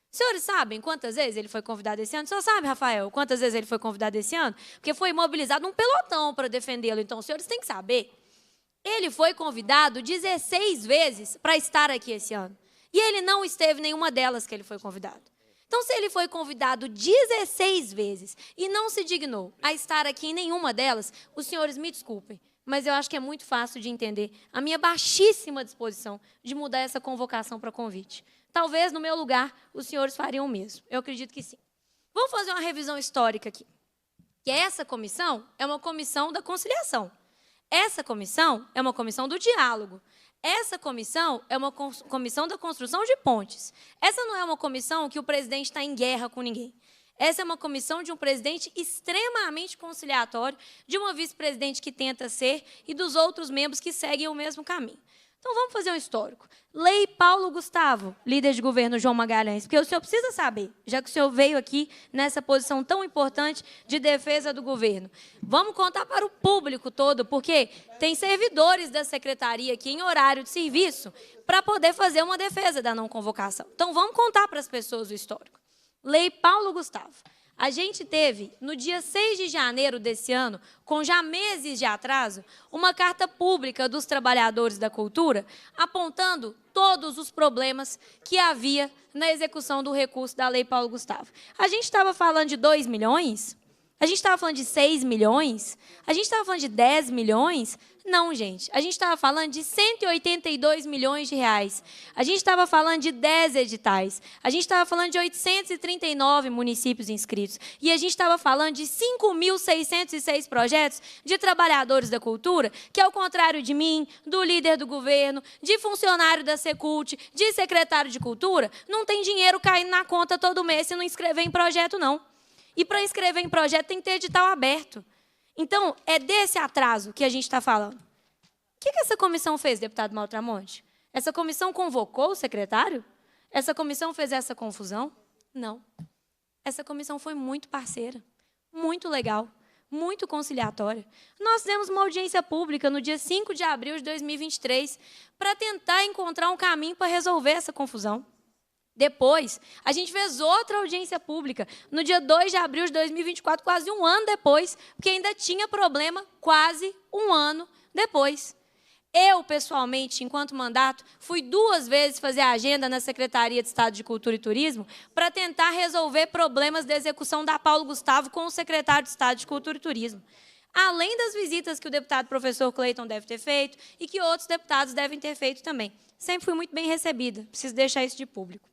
Os senhores sabem quantas vezes ele foi convidado esse ano? O senhor sabe, Rafael, quantas vezes ele foi convidado esse ano? Porque foi mobilizado um pelotão para defendê-lo. Então, os senhores têm que saber. Ele foi convidado 16 vezes para estar aqui esse ano. E ele não esteve em nenhuma delas que ele foi convidado. Então, se ele foi convidado 16 vezes e não se dignou a estar aqui em nenhuma delas, os senhores me desculpem, mas eu acho que é muito fácil de entender a minha baixíssima disposição de mudar essa convocação para convite. Talvez, no meu lugar, os senhores fariam o mesmo. Eu acredito que sim. Vamos fazer uma revisão histórica aqui. Que essa comissão é uma comissão da conciliação. Essa comissão é uma comissão do diálogo. Essa comissão é uma comissão da construção de pontes. Essa não é uma comissão que o presidente está em guerra com ninguém. Essa é uma comissão de um presidente extremamente conciliatório, de uma vice-presidente que tenta ser e dos outros membros que seguem o mesmo caminho. Então, vamos fazer um histórico. Lei Paulo Gustavo, líder de governo João Magalhães, porque o senhor precisa saber, já que o senhor veio aqui nessa posição tão importante de defesa do governo. Vamos contar para o público todo, porque tem servidores da secretaria aqui em horário de serviço para poder fazer uma defesa da não convocação. Então, vamos contar para as pessoas o histórico. Lei Paulo Gustavo. A gente teve, no dia 6 de janeiro desse ano, com já meses de atraso, uma carta pública dos trabalhadores da cultura apontando todos os problemas que havia na execução do recurso da Lei Paulo Gustavo. A gente estava falando de 2 milhões? A gente estava falando de 6 milhões? A gente estava falando de 10 milhões? Não, gente. A gente estava falando de 182 milhões de reais. A gente estava falando de 10 editais. A gente estava falando de 839 municípios inscritos. E a gente estava falando de 5.606 projetos de trabalhadores da cultura, que, ao contrário de mim, do líder do governo, de funcionário da Secult, de secretário de cultura, não tem dinheiro caindo na conta todo mês se não inscrever em projeto, não. E para inscrever em projeto tem que ter edital aberto. Então, é desse atraso que a gente está falando. O que essa comissão fez, deputado Mauro Tramonte? Essa comissão convocou o secretário? Essa comissão fez essa confusão? Não. Essa comissão foi muito parceira, muito legal, muito conciliatória. Nós fizemos uma audiência pública no dia 5 de abril de 2023 para tentar encontrar um caminho para resolver essa confusão. Depois, a gente fez outra audiência pública, no dia 2 de abril de 2024, quase um ano depois, porque ainda tinha problema quase um ano depois. Eu, pessoalmente, enquanto mandato, fui 2 vezes fazer a agenda na Secretaria de Estado de Cultura e Turismo para tentar resolver problemas da execução da Paulo Gustavo com o secretário de Estado de Cultura e Turismo. Além das visitas que o deputado professor Cleiton deve ter feito e que outros deputados devem ter feito também. Sempre fui muito bem recebida, preciso deixar isso de público.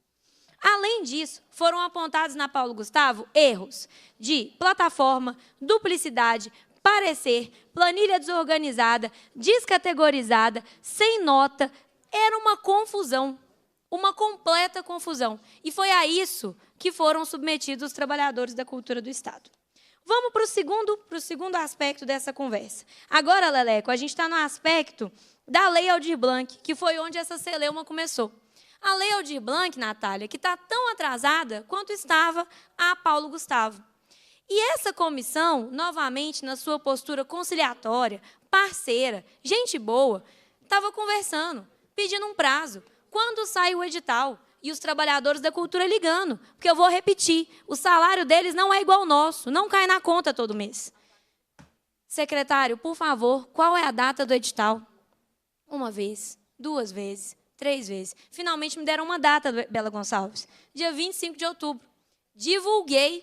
Além disso, foram apontados na Paulo Gustavo erros de plataforma, duplicidade, parecer, planilha desorganizada, descategorizada, sem nota. Era uma confusão, uma completa confusão. E foi a isso que foram submetidos os trabalhadores da cultura do Estado. Vamos para o segundo aspecto dessa conversa. Agora, Leleco, a gente está no aspecto da Lei Aldir Blanc, que foi onde essa celeuma começou. A Lei Aldir Blanc, Natália, que está tão atrasada quanto estava a Paulo Gustavo. E essa comissão, novamente, na sua postura conciliatória, parceira, gente boa, estava conversando, pedindo um prazo. Quando sai o edital? E os trabalhadores da cultura ligando, porque eu vou repetir, o salário deles não é igual ao nosso, não cai na conta todo mês. Secretário, por favor, qual é a data do edital? Uma vez, 2 vezes, 3 vezes. Finalmente me deram uma data, Bela Gonçalves, dia 25 de outubro. Divulguei,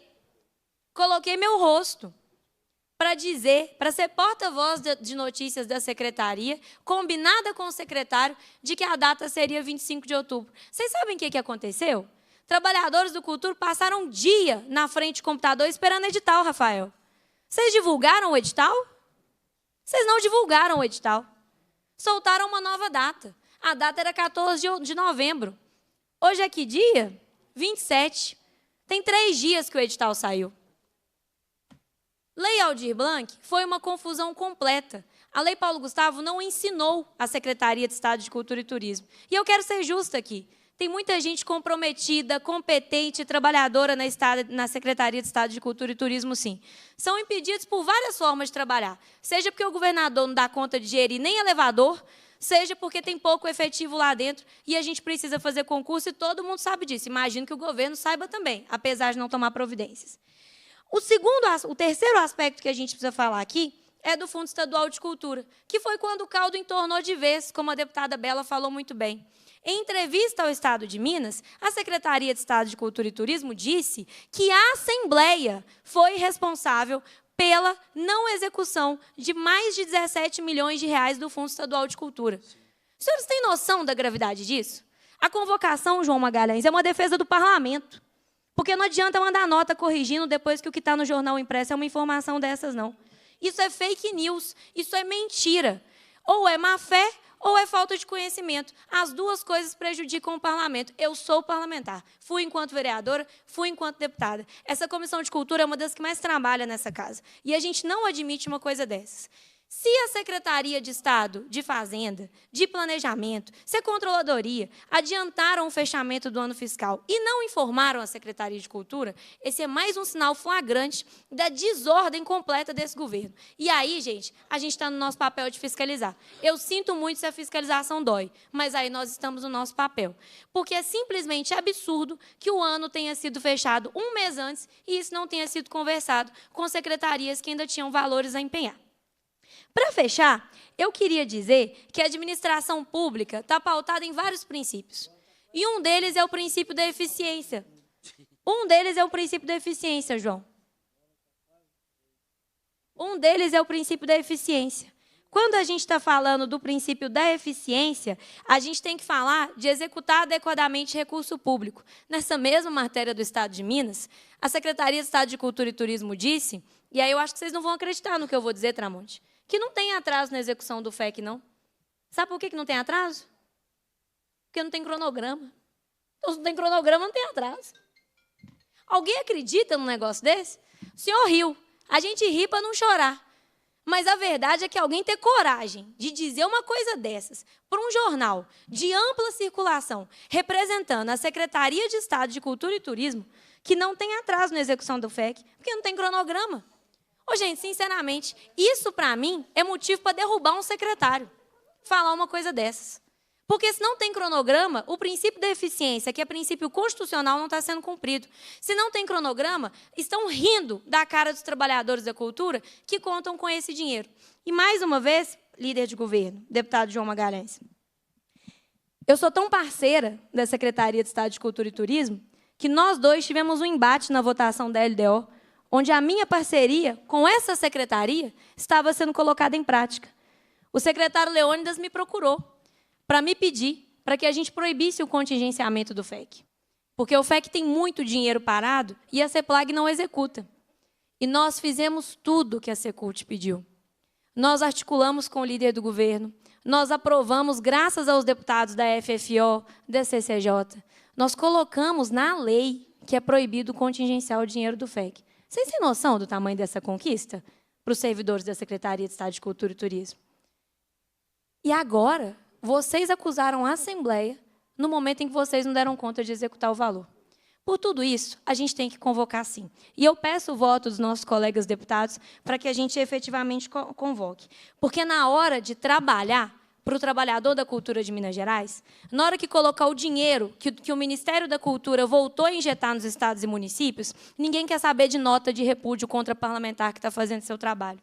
coloquei meu rosto para dizer, para ser porta-voz de notícias da secretaria, combinada com o secretário, de que a data seria 25 de outubro. Vocês sabem o que aconteceu? Trabalhadores do Cultura passaram um dia na frente do computador esperando edital, Rafael. Vocês divulgaram o edital? Vocês não divulgaram o edital. Soltaram uma nova data. A data era 14 de novembro. Hoje é que dia? 27. Tem 3 dias que o edital saiu. Lei Aldir Blanc foi uma confusão completa. A Lei Paulo Gustavo não ensinou a Secretaria de Estado de Cultura e Turismo. E eu quero ser justa aqui. Tem muita gente comprometida, competente, trabalhadora na Secretaria de Estado de Cultura e Turismo, sim. São impedidos por várias formas de trabalhar. Seja porque o governador não dá conta de gerir nem elevador, seja porque tem pouco efetivo lá dentro e a gente precisa fazer concurso e todo mundo sabe disso. Imagino que o governo saiba também, apesar de não tomar providências. O terceiro aspecto que a gente precisa falar aqui é do Fundo Estadual de Cultura, que foi quando o caldo entornou de vez, como a deputada Bela falou muito bem. Em entrevista ao Estado de Minas, a Secretaria de Estado de Cultura e Turismo disse que a Assembleia foi responsável pela não execução de mais de 17 milhões de reais do Fundo Estadual de Cultura. Os senhores têm noção da gravidade disso? A convocação, João Magalhães, é uma defesa do parlamento. Porque não adianta mandar nota corrigindo depois que o que está no jornal impresso é uma informação dessas, não. Isso é fake news, isso é mentira. Ou é má-fé, ou é falta de conhecimento. As duas coisas prejudicam o parlamento. Eu sou parlamentar. Fui enquanto vereadora, fui enquanto deputada. Essa comissão de cultura é uma das que mais trabalha nessa casa. E a gente não admite uma coisa dessas. Se a Secretaria de Estado de Fazenda, de Planejamento, se a Controladoria adiantaram o fechamento do ano fiscal e não informaram a Secretaria de Cultura, esse é mais um sinal flagrante da desordem completa desse governo. E aí, gente, a gente está no nosso papel de fiscalizar. Eu sinto muito se a fiscalização dói, mas aí nós estamos no nosso papel. Porque é simplesmente absurdo que o ano tenha sido fechado 1 mês antes e isso não tenha sido conversado com secretarias que ainda tinham valores a empenhar. Para fechar, eu queria dizer que a administração pública está pautada em vários princípios. E um deles é o princípio da eficiência. Um deles é o princípio da eficiência, João. Um deles é o princípio da eficiência. Quando a gente está falando do princípio da eficiência, a gente tem que falar de executar adequadamente recurso público. Nessa mesma matéria do Estado de Minas, a Secretaria de Estado de Cultura e Turismo disse, e aí eu acho que vocês não vão acreditar no que eu vou dizer, Tramonte, que não tem atraso na execução do FEC, não. Sabe por que não tem atraso? Porque não tem cronograma. Então, se não tem cronograma, não tem atraso. Alguém acredita num negócio desse? O senhor riu. A gente ri para não chorar. Mas a verdade é que alguém ter coragem de dizer uma coisa dessas para um jornal de ampla circulação, representando a Secretaria de Estado de Cultura e Turismo, que não tem atraso na execução do FEC, porque não tem cronograma. Ô, gente, sinceramente, isso, para mim, é motivo para derrubar um secretário. Falar uma coisa dessas. Porque, se não tem cronograma, o princípio da eficiência, que é princípio constitucional, não está sendo cumprido. Se não tem cronograma, estão rindo da cara dos trabalhadores da cultura que contam com esse dinheiro. E, mais uma vez, líder de governo, deputado João Magalhães, eu sou tão parceira da Secretaria de Estado de Cultura e Turismo que nós dois tivemos um embate na votação da LDO, onde a minha parceria com essa secretaria estava sendo colocada em prática. O secretário Leônidas me procurou para me pedir para que a gente proibisse o contingenciamento do FEC. Porque o FEC tem muito dinheiro parado e a CEPLAG não executa. E nós fizemos tudo o que a Secult pediu. Nós articulamos com o líder do governo, nós aprovamos, graças aos deputados da FFO, da CCJ, nós colocamos na lei que é proibido contingenciar o dinheiro do FEC. Vocês têm noção do tamanho dessa conquista para os servidores da Secretaria de Estado de Cultura e Turismo? E agora, vocês acusaram a Assembleia no momento em que vocês não deram conta de executar o valor. Por tudo isso, a gente tem que convocar, sim. E eu peço o voto dos nossos colegas deputados para que a gente efetivamente convoque. Porque na hora de trabalhar para o trabalhador da cultura de Minas Gerais, na hora que colocar o dinheiro que o Ministério da Cultura voltou a injetar nos estados e municípios, ninguém quer saber de nota de repúdio contra parlamentar que está fazendo seu trabalho.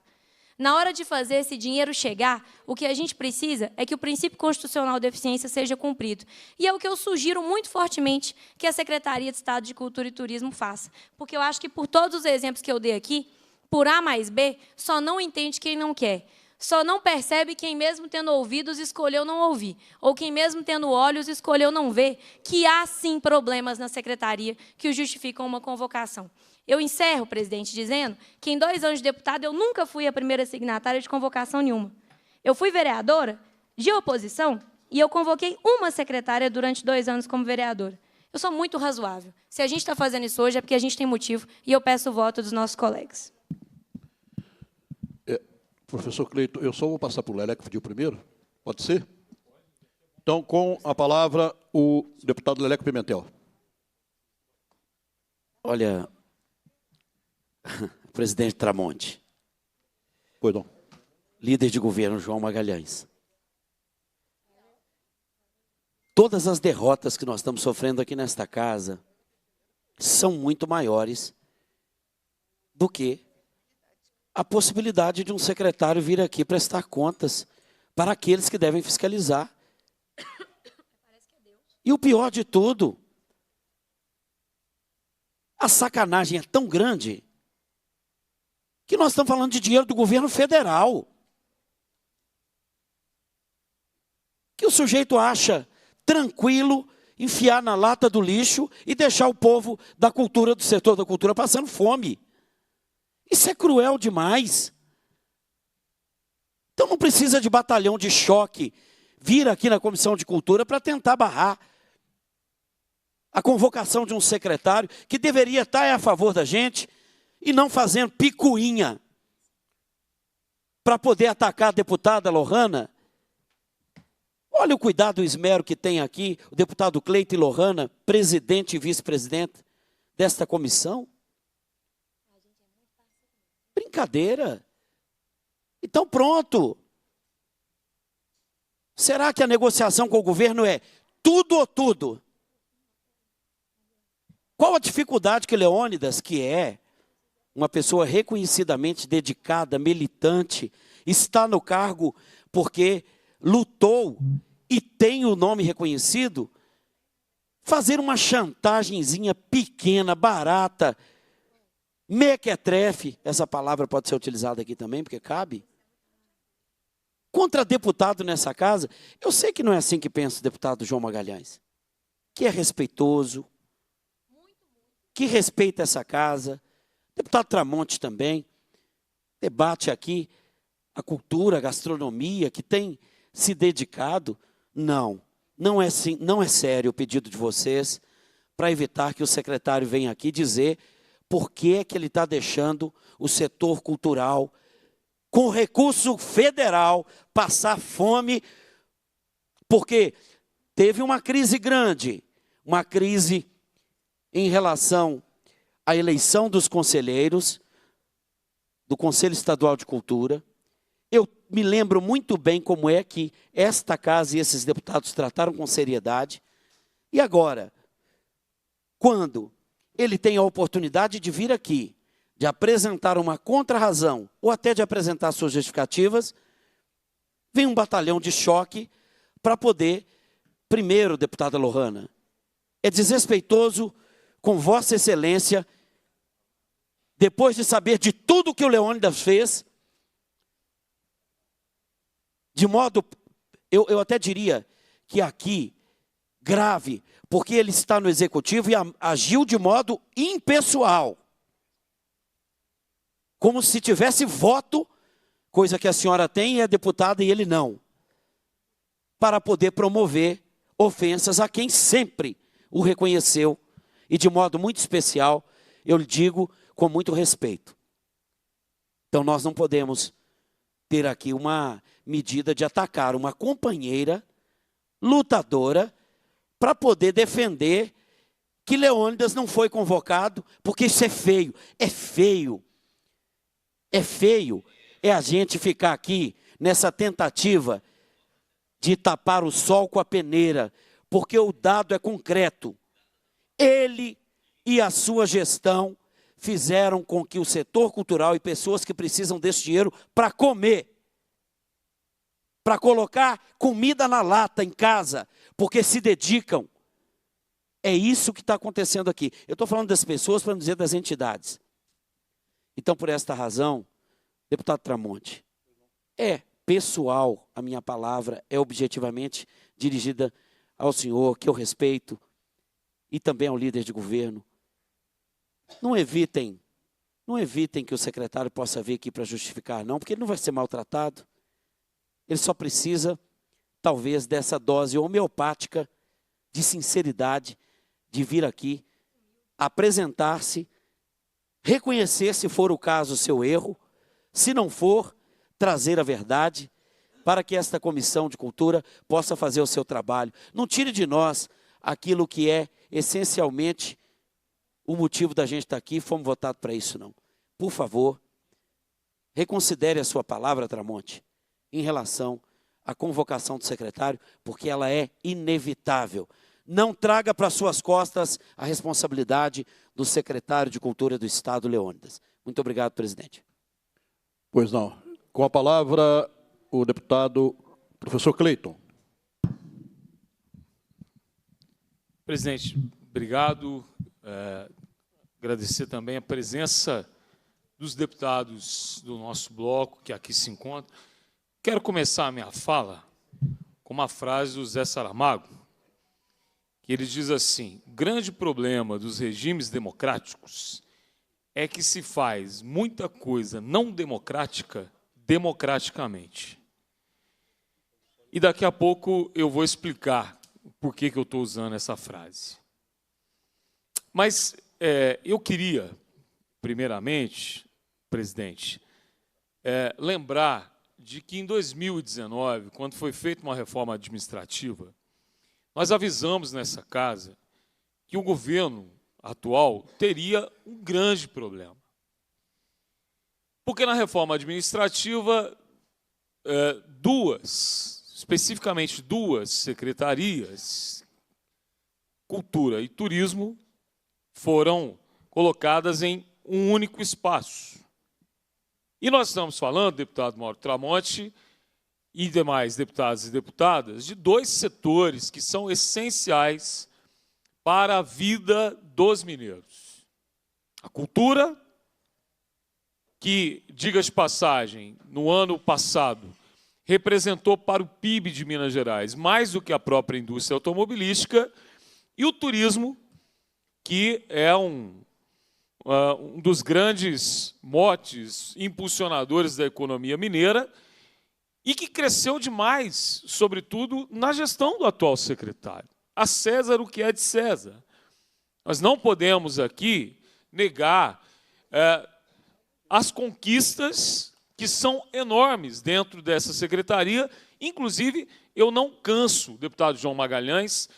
Na hora de fazer esse dinheiro chegar, o que a gente precisa é que o princípio constitucional de eficiência seja cumprido. E é o que eu sugiro muito fortemente que a Secretaria de Estado de Cultura e Turismo faça. Porque eu acho que, por todos os exemplos que eu dei aqui, por A mais B, só não entende quem não quer. Só não percebe quem, mesmo tendo ouvidos, escolheu não ouvir. Ou quem, mesmo tendo olhos, escolheu não ver, que há, sim, problemas na Secretaria que o justificam uma convocação. Eu encerro, presidente, dizendo que em 2 anos de deputado eu nunca fui a primeira signatária de convocação nenhuma. Eu fui vereadora de oposição e eu convoquei uma secretária durante 2 anos como vereadora. Eu sou muito razoável. Se a gente está fazendo isso hoje é porque a gente tem motivo e eu peço o voto dos nossos colegas. Professor Cleito, eu só vou passar para o Lelé, que pediu primeiro. Pode ser? Então, com a palavra, o deputado Leleco Pimentel. Olha, presidente Tramonte. Pois não. Líder de governo João Magalhães. Todas as derrotas que nós estamos sofrendo aqui nesta casa são muito maiores do que a possibilidade de um secretário vir aqui prestar contas para aqueles que devem fiscalizar. E o pior de tudo, a sacanagem é tão grande que nós estamos falando de dinheiro do governo federal. Que o sujeito acha tranquilo enfiar na lata do lixo e deixar o povo da cultura, do setor da cultura, passando fome. Isso é cruel demais. Então não precisa de batalhão de choque vir aqui na Comissão de Cultura para tentar barrar a convocação de um secretário que deveria estar a favor da gente e não fazendo picuinha para poder atacar a deputada Lohana. Olha o cuidado e o esmero que tem aqui o deputado Cleito e Lohana, presidente e vice-presidente desta comissão. Brincadeira. Então pronto. Será que a negociação com o governo é tudo ou tudo? Qual a dificuldade que Leônidas, que é uma pessoa reconhecidamente dedicada, militante, está no cargo porque lutou e tem o nome reconhecido, fazer uma chantagemzinha pequena, barata, mequetrefe, essa palavra pode ser utilizada aqui também, porque cabe, contra deputado nessa casa. Eu sei que não é assim que pensa o deputado João Magalhães, que é respeitoso, que respeita essa casa, deputado Tramonte também, debate aqui a cultura, a gastronomia, que tem se dedicado. Não é sério o pedido de vocês para evitar que o secretário venha aqui dizer por que é que ele está deixando o setor cultural, com recurso federal, passar fome, porque teve uma crise grande, uma crise em relação à eleição dos conselheiros, do Conselho Estadual de Cultura. Eu me lembro muito bem como é que esta casa e esses deputados trataram com seriedade. E agora, quando ele tem a oportunidade de vir aqui, de apresentar uma contra-razão, ou até de apresentar suas justificativas, vem um batalhão de choque para poder, primeiro, deputada Lohana, é desrespeitoso com Vossa Excelência, depois de saber de tudo que o Leônidas fez, de modo, eu até diria que aqui, grave, porque ele está no executivo e agiu de modo impessoal, como se tivesse voto, coisa que a senhora tem e é deputada e ele não, para poder promover ofensas a quem sempre o reconheceu, e de modo muito especial, eu lhe digo com muito respeito. Então nós não podemos ter aqui uma medida de atacar uma companheira lutadora para poder defender que Leônidas não foi convocado, porque isso é feio. É feio. É feio. É a gente ficar aqui nessa tentativa de tapar o sol com a peneira, porque o dado é concreto. Ele e a sua gestão fizeram com que o setor cultural e pessoas que precisam desse dinheiro para comer, para colocar comida na lata em casa, porque se dedicam. É isso que está acontecendo aqui. Eu estou falando das pessoas para não dizer das entidades. Então, por esta razão, deputado Tramonte, é pessoal a minha palavra, é objetivamente dirigida ao senhor, que eu respeito, e também ao líder de governo. Não evitem que o secretário possa vir aqui para justificar, não, porque ele não vai ser maltratado. Ele só precisa, talvez, dessa dose homeopática de sinceridade, de vir aqui, apresentar-se, reconhecer, se for o caso, o seu erro, se não for, trazer a verdade, para que esta comissão de cultura possa fazer o seu trabalho. Não tire de nós aquilo que é essencialmente o motivo da gente estar aqui, fomos votados para isso, não. Por favor, reconsidere a sua palavra, Tramonte, em relação à convocação do secretário, porque ela é inevitável. Não traga para suas costas a responsabilidade do secretário de Cultura do Estado, Leônidas. Muito obrigado, presidente. Pois não. Com a palavra, o deputado professor Cleiton. Presidente, obrigado. Agradecer também a presença dos deputados do nosso bloco, que aqui se encontram. Quero começar a minha fala com uma frase do Zé Saramago, que ele diz assim: o grande problema dos regimes democráticos é que se faz muita coisa não democrática democraticamente. E daqui a pouco eu vou explicar por que eu estou usando essa frase. Mas eu queria, primeiramente, presidente, lembrar de que em 2019, quando foi feita uma reforma administrativa, nós avisamos nessa casa que o governo atual teria um grande problema. Porque na reforma administrativa, especificamente duas secretarias, Cultura e Turismo, foram colocadas em um único espaço. E nós estamos falando, deputado Mauro Tramonte e demais deputados e deputadas, de dois setores que são essenciais para a vida dos mineiros. A cultura, que, diga de passagem, no ano passado, representou para o PIB de Minas Gerais mais do que a própria indústria automobilística, e o turismo, que é um dos grandes motes impulsionadores da economia mineira e que cresceu demais, sobretudo, na gestão do atual secretário. A César o que é de César. Nós não podemos aqui negar as conquistas que são enormes dentro dessa secretaria. Inclusive, eu não canso, deputado João Magalhães,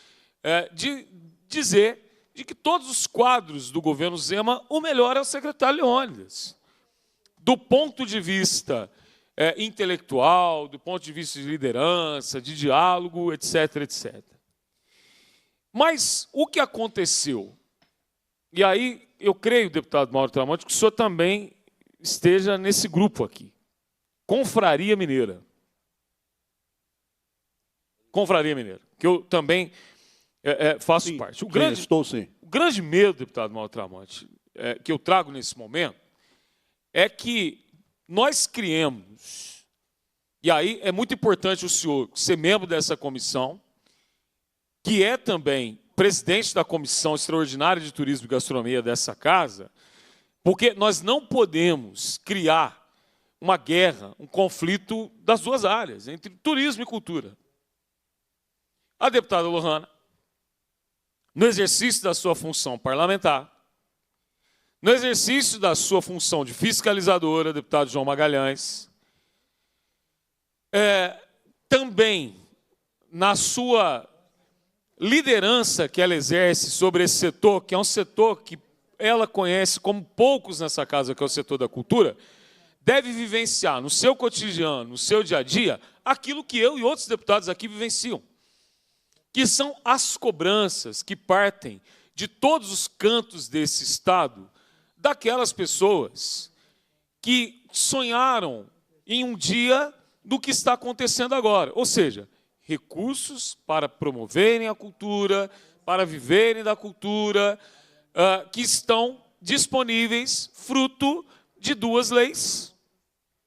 de dizer de que todos os quadros do governo Zema, o melhor é o secretário Leônidas. Do ponto de vista intelectual, do ponto de vista de liderança, de diálogo, etc., etc. Mas o que aconteceu? E aí, eu creio, deputado Mauro Tramonte, que o senhor também esteja nesse grupo aqui. Confraria Mineira. Confraria Mineira, que eu também faço Sim, parte. O grande medo, deputado Mauro Tramonte, que eu trago nesse momento, é que nós criemos, e aí é muito importante o senhor ser membro dessa comissão, que é também presidente da Comissão Extraordinária de Turismo e Gastronomia dessa casa, porque nós não podemos criar uma guerra, um conflito das duas áreas, entre turismo e cultura. A deputada Lohana, no exercício da sua função parlamentar, no exercício da sua função de fiscalizadora, deputado João Magalhães, também na sua liderança que ela exerce sobre esse setor, que é um setor que ela conhece como poucos nessa casa, que é o setor da cultura, deve vivenciar no seu cotidiano, no seu dia a dia, aquilo que eu e outros deputados aqui vivenciam, que são as cobranças que partem de todos os cantos desse Estado, daquelas pessoas que sonharam em um dia do que está acontecendo agora, ou seja, recursos para promoverem a cultura, para viverem da cultura, que estão disponíveis fruto de duas leis,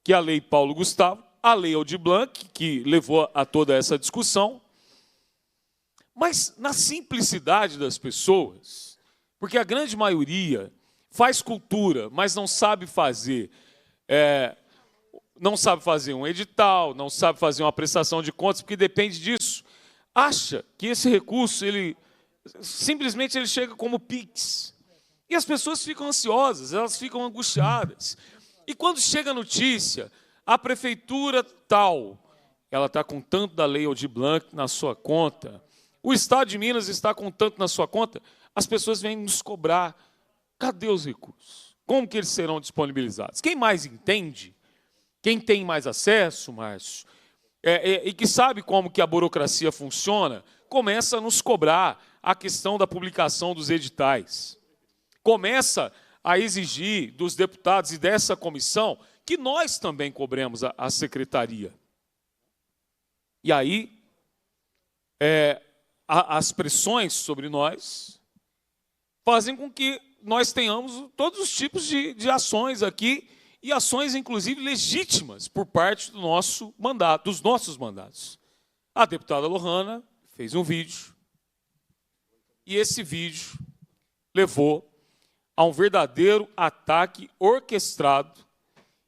que é a Lei Paulo Gustavo, a Lei Aldir Blanc, que levou a toda essa discussão, mas na simplicidade das pessoas, porque a grande maioria faz cultura, mas não sabe fazer um edital, não sabe fazer uma prestação de contas, porque depende disso, acha que esse recurso, simplesmente ele chega como PIX. E as pessoas ficam ansiosas, elas ficam angustiadas. E quando chega a notícia, a prefeitura tal, ela está com tanto da Lei Aldir Blanc na sua conta, o Estado de Minas está com tanto na sua conta, as pessoas vêm nos cobrar, cadê os recursos? Como que eles serão disponibilizados? Quem mais entende, quem tem mais acesso, Márcio, e que sabe como que a burocracia funciona, começa a nos cobrar a questão da publicação dos editais. Começa a exigir dos deputados e dessa comissão que nós também cobremos a secretaria. E aí, as pressões sobre nós fazem com que nós tenhamos todos os tipos de ações aqui, e ações, inclusive, legítimas por parte do nosso mandato, dos nossos mandatos. A deputada Lohana fez um vídeo, e esse vídeo levou a um verdadeiro ataque orquestrado.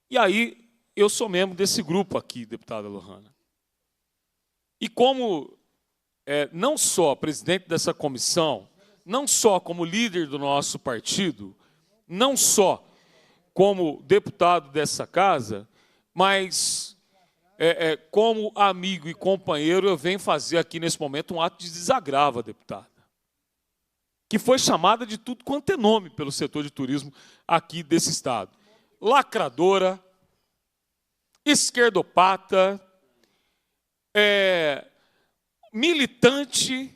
E aí, eu sou membro desse grupo aqui, deputada Lohana. E como não só presidente dessa comissão, não só como líder do nosso partido, não só como deputado dessa casa, mas como amigo e companheiro, eu venho fazer aqui nesse momento um ato de desagravo à deputada, que foi chamada de tudo quanto é nome pelo setor de turismo aqui desse Estado. Lacradora, esquerdopata, militante,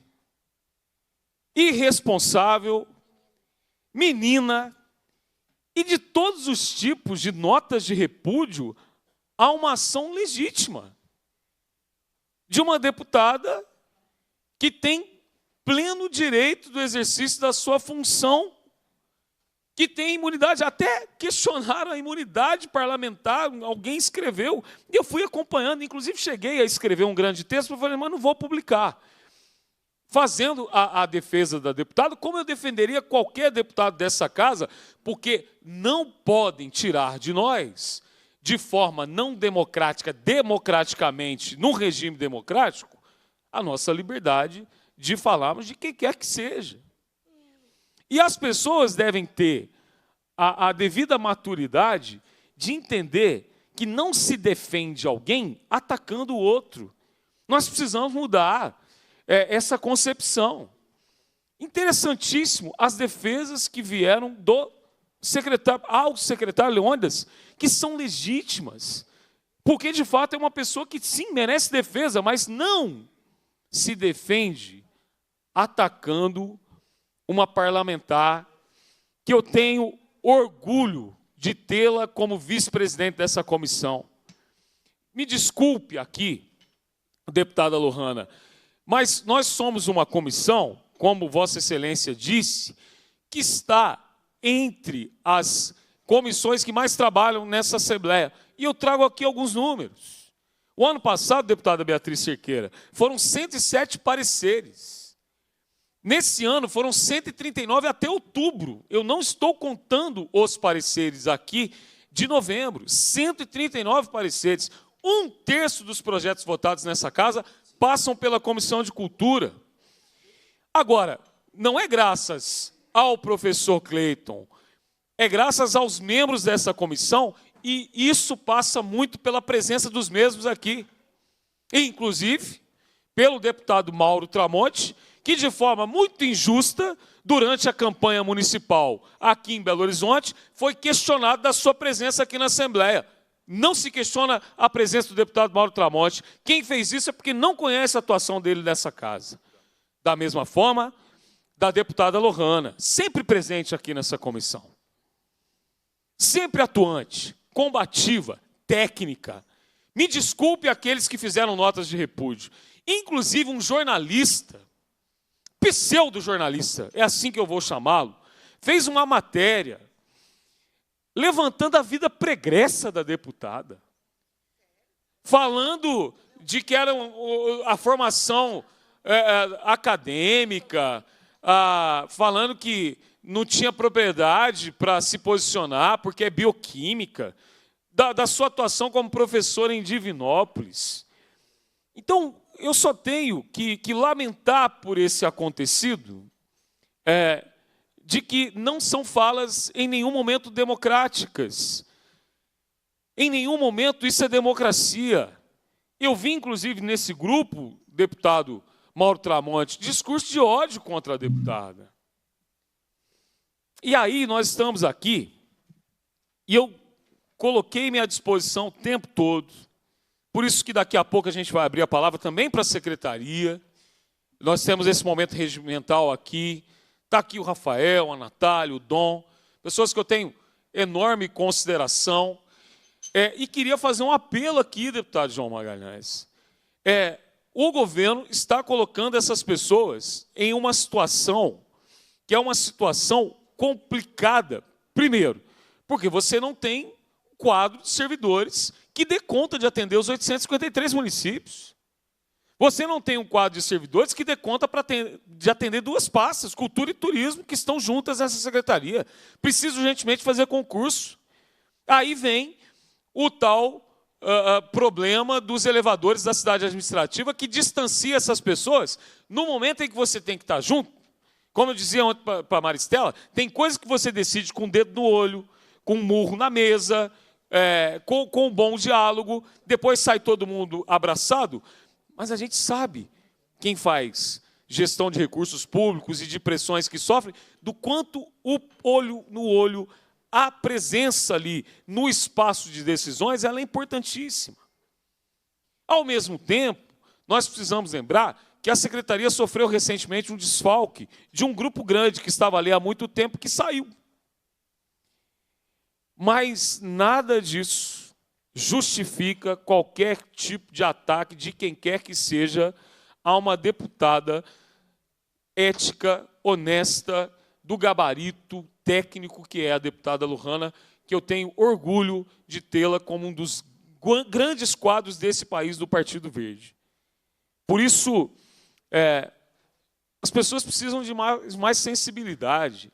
irresponsável, menina, e de todos os tipos de notas de repúdio a uma ação legítima de uma deputada que tem pleno direito do exercício da sua função, que tem imunidade. Até questionaram a imunidade parlamentar, alguém escreveu, e eu fui acompanhando, inclusive cheguei a escrever um grande texto, mas falei, mas não vou publicar. Fazendo a defesa da deputada, como eu defenderia qualquer deputado dessa casa, porque não podem tirar de nós, de forma não democrática, democraticamente, num regime democrático, a nossa liberdade de falarmos de quem quer que seja. E as pessoas devem ter a devida maturidade de entender que não se defende alguém atacando o outro. Nós precisamos mudar essa concepção. Interessantíssimo as defesas que vieram ao secretário Leônidas, que são legítimas, porque de fato é uma pessoa que sim merece defesa, mas não se defende atacando uma parlamentar que eu tenho orgulho de tê-la como vice-presidente dessa comissão. Me desculpe aqui, deputada Lohana, mas nós somos uma comissão, como Vossa Excelência disse, que está entre as comissões que mais trabalham nessa Assembleia. E eu trago aqui alguns números. O ano passado, deputada Beatriz Cerqueira, foram 107 pareceres. Nesse ano foram 139 até outubro. Eu não estou contando os pareceres aqui de novembro. 139 pareceres. 1/3 dos projetos votados nessa casa passam pela Comissão de Cultura. Agora, não é graças ao professor Cleiton, é graças aos membros dessa comissão, e isso passa muito pela presença dos mesmos aqui. Inclusive, pelo deputado Mauro Tramonte, que de forma muito injusta, durante a campanha municipal aqui em Belo Horizonte, foi questionado da sua presença aqui na Assembleia. Não se questiona a presença do deputado Mauro Tramonte. Quem fez isso é porque não conhece a atuação dele nessa casa. Da mesma forma, da deputada Lohana, sempre presente aqui nessa comissão. Sempre atuante, combativa, técnica. Me desculpe aqueles que fizeram notas de repúdio. Inclusive um jornalista, pseudo-jornalista, é assim que eu vou chamá-lo, fez uma matéria levantando a vida pregressa da deputada, falando de que era a formação acadêmica, falando que não tinha propriedade para se posicionar, porque é bioquímica, da sua atuação como professora em Divinópolis. Então, eu só tenho que lamentar por esse acontecido, de que não são falas em nenhum momento democráticas. Em nenhum momento isso é democracia. Eu vi, inclusive, nesse grupo, deputado Mauro Tramonte, discurso de ódio contra a deputada. E aí nós estamos aqui, e eu coloquei-me à disposição o tempo todo, por isso que daqui a pouco a gente vai abrir a palavra também para a secretaria. Nós temos esse momento regimental aqui, está aqui o Rafael, a Natália, o Dom, pessoas que eu tenho enorme consideração, e queria fazer um apelo aqui, deputado João Magalhães. O governo está colocando essas pessoas em uma situação que é uma situação complicada. Primeiro, porque você não tem quadro de servidores que dê conta de atender os 853 municípios. Você não tem um quadro de servidores que dê conta de atender duas pastas, cultura e turismo, que estão juntas nessa secretaria. Precisa urgentemente fazer concurso. Aí vem o tal problema dos elevadores da cidade administrativa, que distancia essas pessoas no momento em que você tem que estar junto. Como eu dizia ontem para a Maristela, tem coisas que você decide com o dedo no olho, com um murro na mesa, com um bom diálogo, depois sai todo mundo abraçado, mas a gente sabe, quem faz gestão de recursos públicos e de pressões que sofrem, do quanto o olho no olho, a presença ali no espaço de decisões, ela é importantíssima. Ao mesmo tempo, nós precisamos lembrar que a secretaria sofreu recentemente um desfalque de um grupo grande que estava ali há muito tempo, que saiu. Mas nada disso justifica qualquer tipo de ataque de quem quer que seja a uma deputada ética, honesta, do gabarito técnico que é a deputada Lohana, que eu tenho orgulho de tê-la como um dos grandes quadros desse país do Partido Verde. Por isso, as pessoas precisam de mais sensibilidade.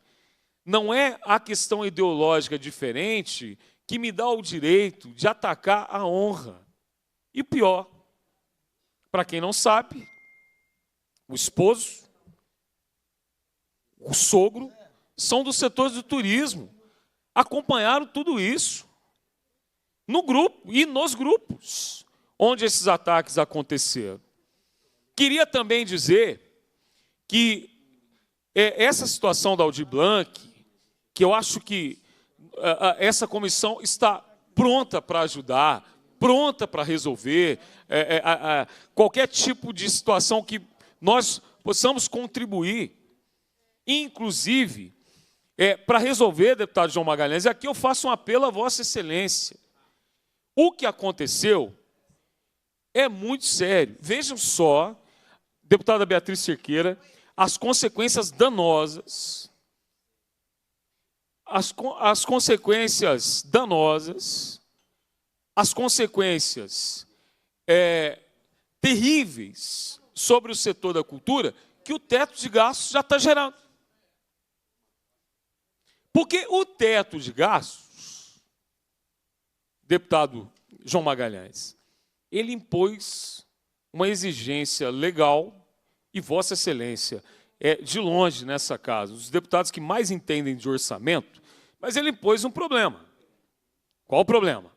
Não é a questão ideológica diferente que me dá o direito de atacar a honra. E pior, para quem não sabe, o esposo, o sogro, são dos setores do turismo. Acompanharam tudo isso no grupo e nos grupos onde esses ataques aconteceram. Queria também dizer que essa situação da Aldir Blanc, que eu acho que essa comissão está pronta para ajudar, pronta para resolver qualquer tipo de situação que nós possamos contribuir, inclusive para resolver, deputado João Magalhães, e aqui eu faço um apelo a Vossa Excelência. O que aconteceu é muito sério. Vejam só, deputada Beatriz Cerqueira, as consequências danosas, as consequências danosas, as consequências terríveis sobre o setor da cultura que o teto de gastos já está gerando. Porque o teto de gastos, deputado João Magalhães, ele impôs uma exigência legal e Vossa Excelência é de longe nessa casa, os deputados que mais entendem de orçamento, mas ele impôs um problema. Qual o problema?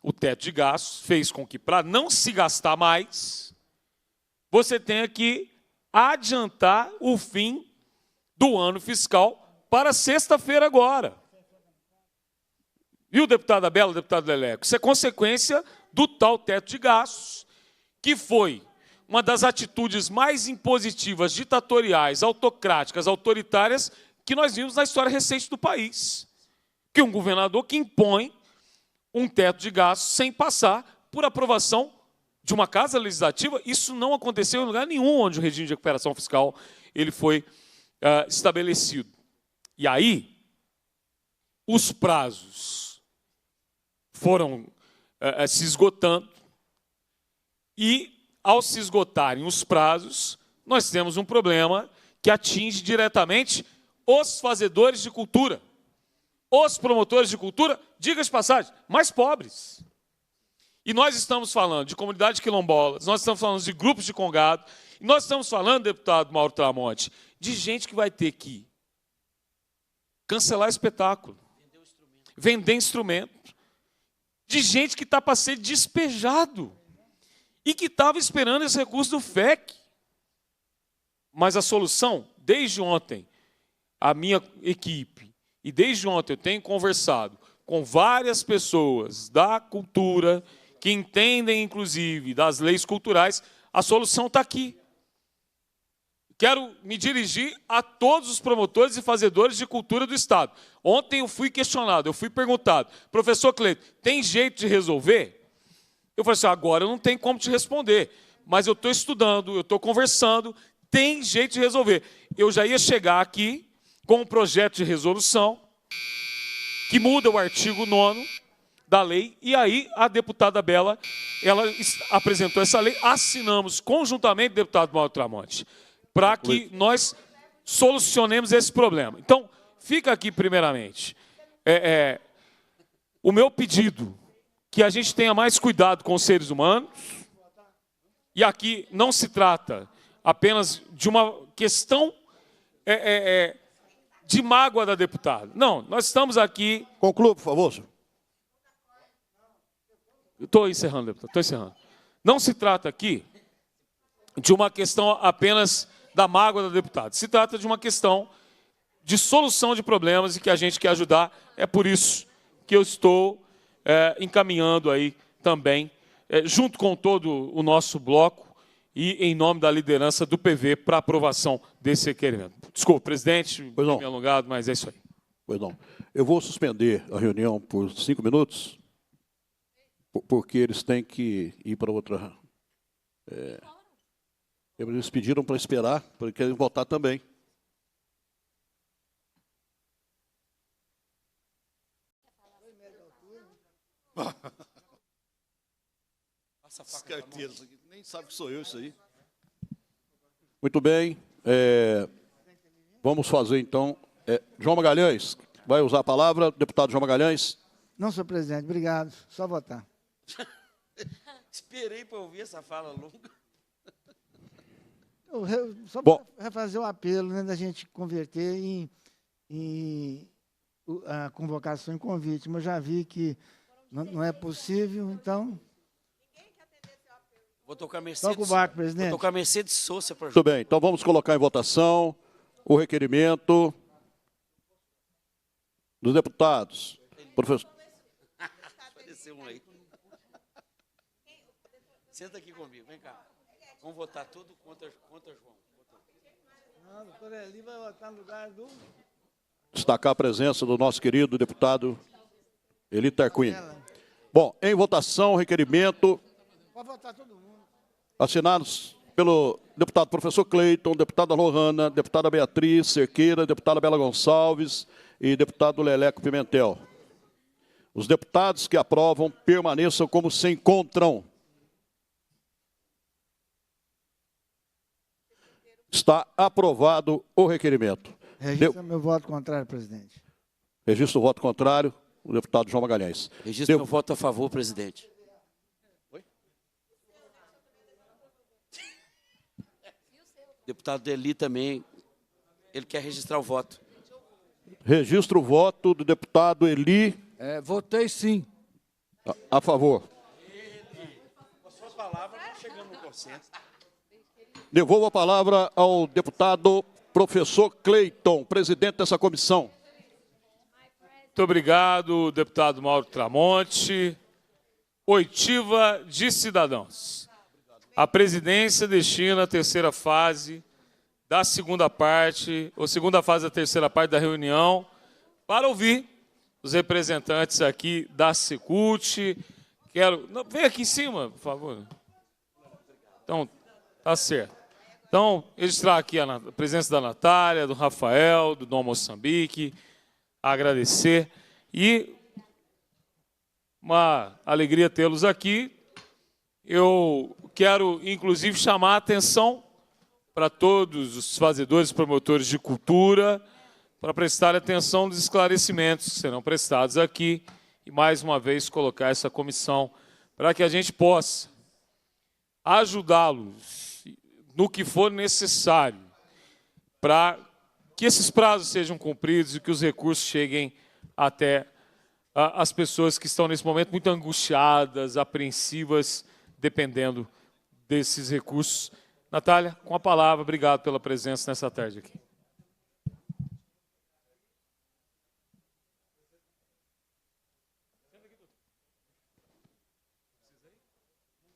O teto de gastos fez com que, para não se gastar mais, você tenha que adiantar o fim do ano fiscal para sexta-feira agora. Viu, deputada Bela, deputado Leleco? Isso é consequência do tal teto de gastos, que foi uma das atitudes mais impositivas, ditatoriais, autocráticas, autoritárias, que nós vimos na história recente do país. Que um governador que impõe um teto de gastos sem passar por aprovação de uma casa legislativa, isso não aconteceu em lugar nenhum onde o regime de recuperação fiscal ele foi estabelecido. E aí, os prazos foram se esgotando e, ao se esgotarem os prazos, nós temos um problema que atinge diretamente os fazedores de cultura, os promotores de cultura, diga de passagem, mais pobres. E nós estamos falando de comunidades quilombolas, nós estamos falando de grupos de congado, e nós estamos falando, deputado Mauro Tramonte, de gente que vai ter que cancelar espetáculo, vender instrumento, de gente que está para ser despejado e que estava esperando esse recurso do FEC. Mas a solução, desde ontem, a minha equipe, e desde ontem eu tenho conversado com várias pessoas da cultura, que entendem, inclusive, das leis culturais, a solução está aqui. Quero me dirigir a todos os promotores e fazedores de cultura do Estado. Ontem eu fui questionado, eu fui perguntado, professor Cleito, tem jeito de resolver? Eu falei assim, agora eu não tenho como te responder, mas eu estou estudando, eu estou conversando, tem jeito de resolver. Eu já ia chegar aqui com um projeto de resolução que muda o artigo 9º da lei, e aí a deputada Bela, ela apresentou essa lei, assinamos conjuntamente, deputado Mauro Tramonte, para que nós solucionemos esse problema. Então, fica aqui, primeiramente, o meu pedido, que a gente tenha mais cuidado com os seres humanos, e aqui não se trata apenas de uma questão de mágoa da deputada. Não, nós estamos aqui... Conclua, por favor, senhor. Estou encerrando, deputado, estou encerrando. Não se trata aqui de uma questão apenas da mágoa da deputada. Se trata de uma questão de solução de problemas e que a gente quer ajudar. É por isso que eu estou encaminhando aí também, junto com todo o nosso bloco e em nome da liderança do PV para aprovação desse requerimento. Desculpa, presidente, me alongado, mas é isso aí. Pois não. Eu vou suspender a reunião por 5 minutos, porque eles têm que ir para outra... Eles pediram para esperar, porque querem votar também. As carteiras aqui, nem sabe que sou eu isso aí. Muito bem. Vamos fazer, então... João Magalhães, vai usar a palavra, deputado João Magalhães. Não, senhor presidente, obrigado. Só votar. Esperei para ouvir essa fala longa. Só para refazer o apelo, né, da gente converter a convocação em convite, mas eu já vi que não é possível, então... Vou tocar Mercedes. Toca o barco, presidente. Vou tocar Mercedes Sosa para... Muito bem, então vamos colocar em votação o requerimento dos deputados. Professor... Apareceu um aí. Senta aqui comigo, vem cá. Vamos votar tudo contra João. Não, o doutor Eli vai votar no lugar do... Destacar a presença do nosso querido deputado Eli Tarquínio. Bom, em votação, requerimento... Pode votar todo mundo. Assinados pelo deputado professor Cleiton, deputada Lohana, deputada Beatriz Cerqueira, deputada Bela Gonçalves e deputado Leleco Pimentel. Os deputados que aprovam permaneçam como se encontram. Está aprovado o requerimento. Registra meu voto contrário, presidente. Registra o voto contrário, o deputado João Magalhães. Registra meu voto a favor, presidente. Oi? Deputado Deli também, ele quer registrar o voto. Registra o voto do deputado Eli. Votei sim. A favor. Com suas palavras, não chegamos no consenso. Devolvo a palavra ao deputado professor Cleiton, presidente dessa comissão. Muito obrigado, deputado Mauro Tramonte. Oitiva de cidadãos. A presidência destina a terceira fase da segunda parte, ou segunda fase da terceira parte da reunião, para ouvir os representantes aqui da Secult. Vem aqui em cima, por favor. Então, tá certo. Então, registrar aqui a presença da Natália, do Rafael, do Dom Moçambique, agradecer. E uma alegria tê-los aqui. Eu quero, inclusive, chamar a atenção para todos os fazedores e promotores de cultura, para prestar atenção nos esclarecimentos que serão prestados aqui e, mais uma vez, colocar essa comissão para que a gente possa ajudá-los no que for necessário para que esses prazos sejam cumpridos e que os recursos cheguem até as pessoas que estão, nesse momento, muito angustiadas, apreensivas, dependendo desses recursos. Natália, com a palavra, obrigado pela presença nessa tarde aqui.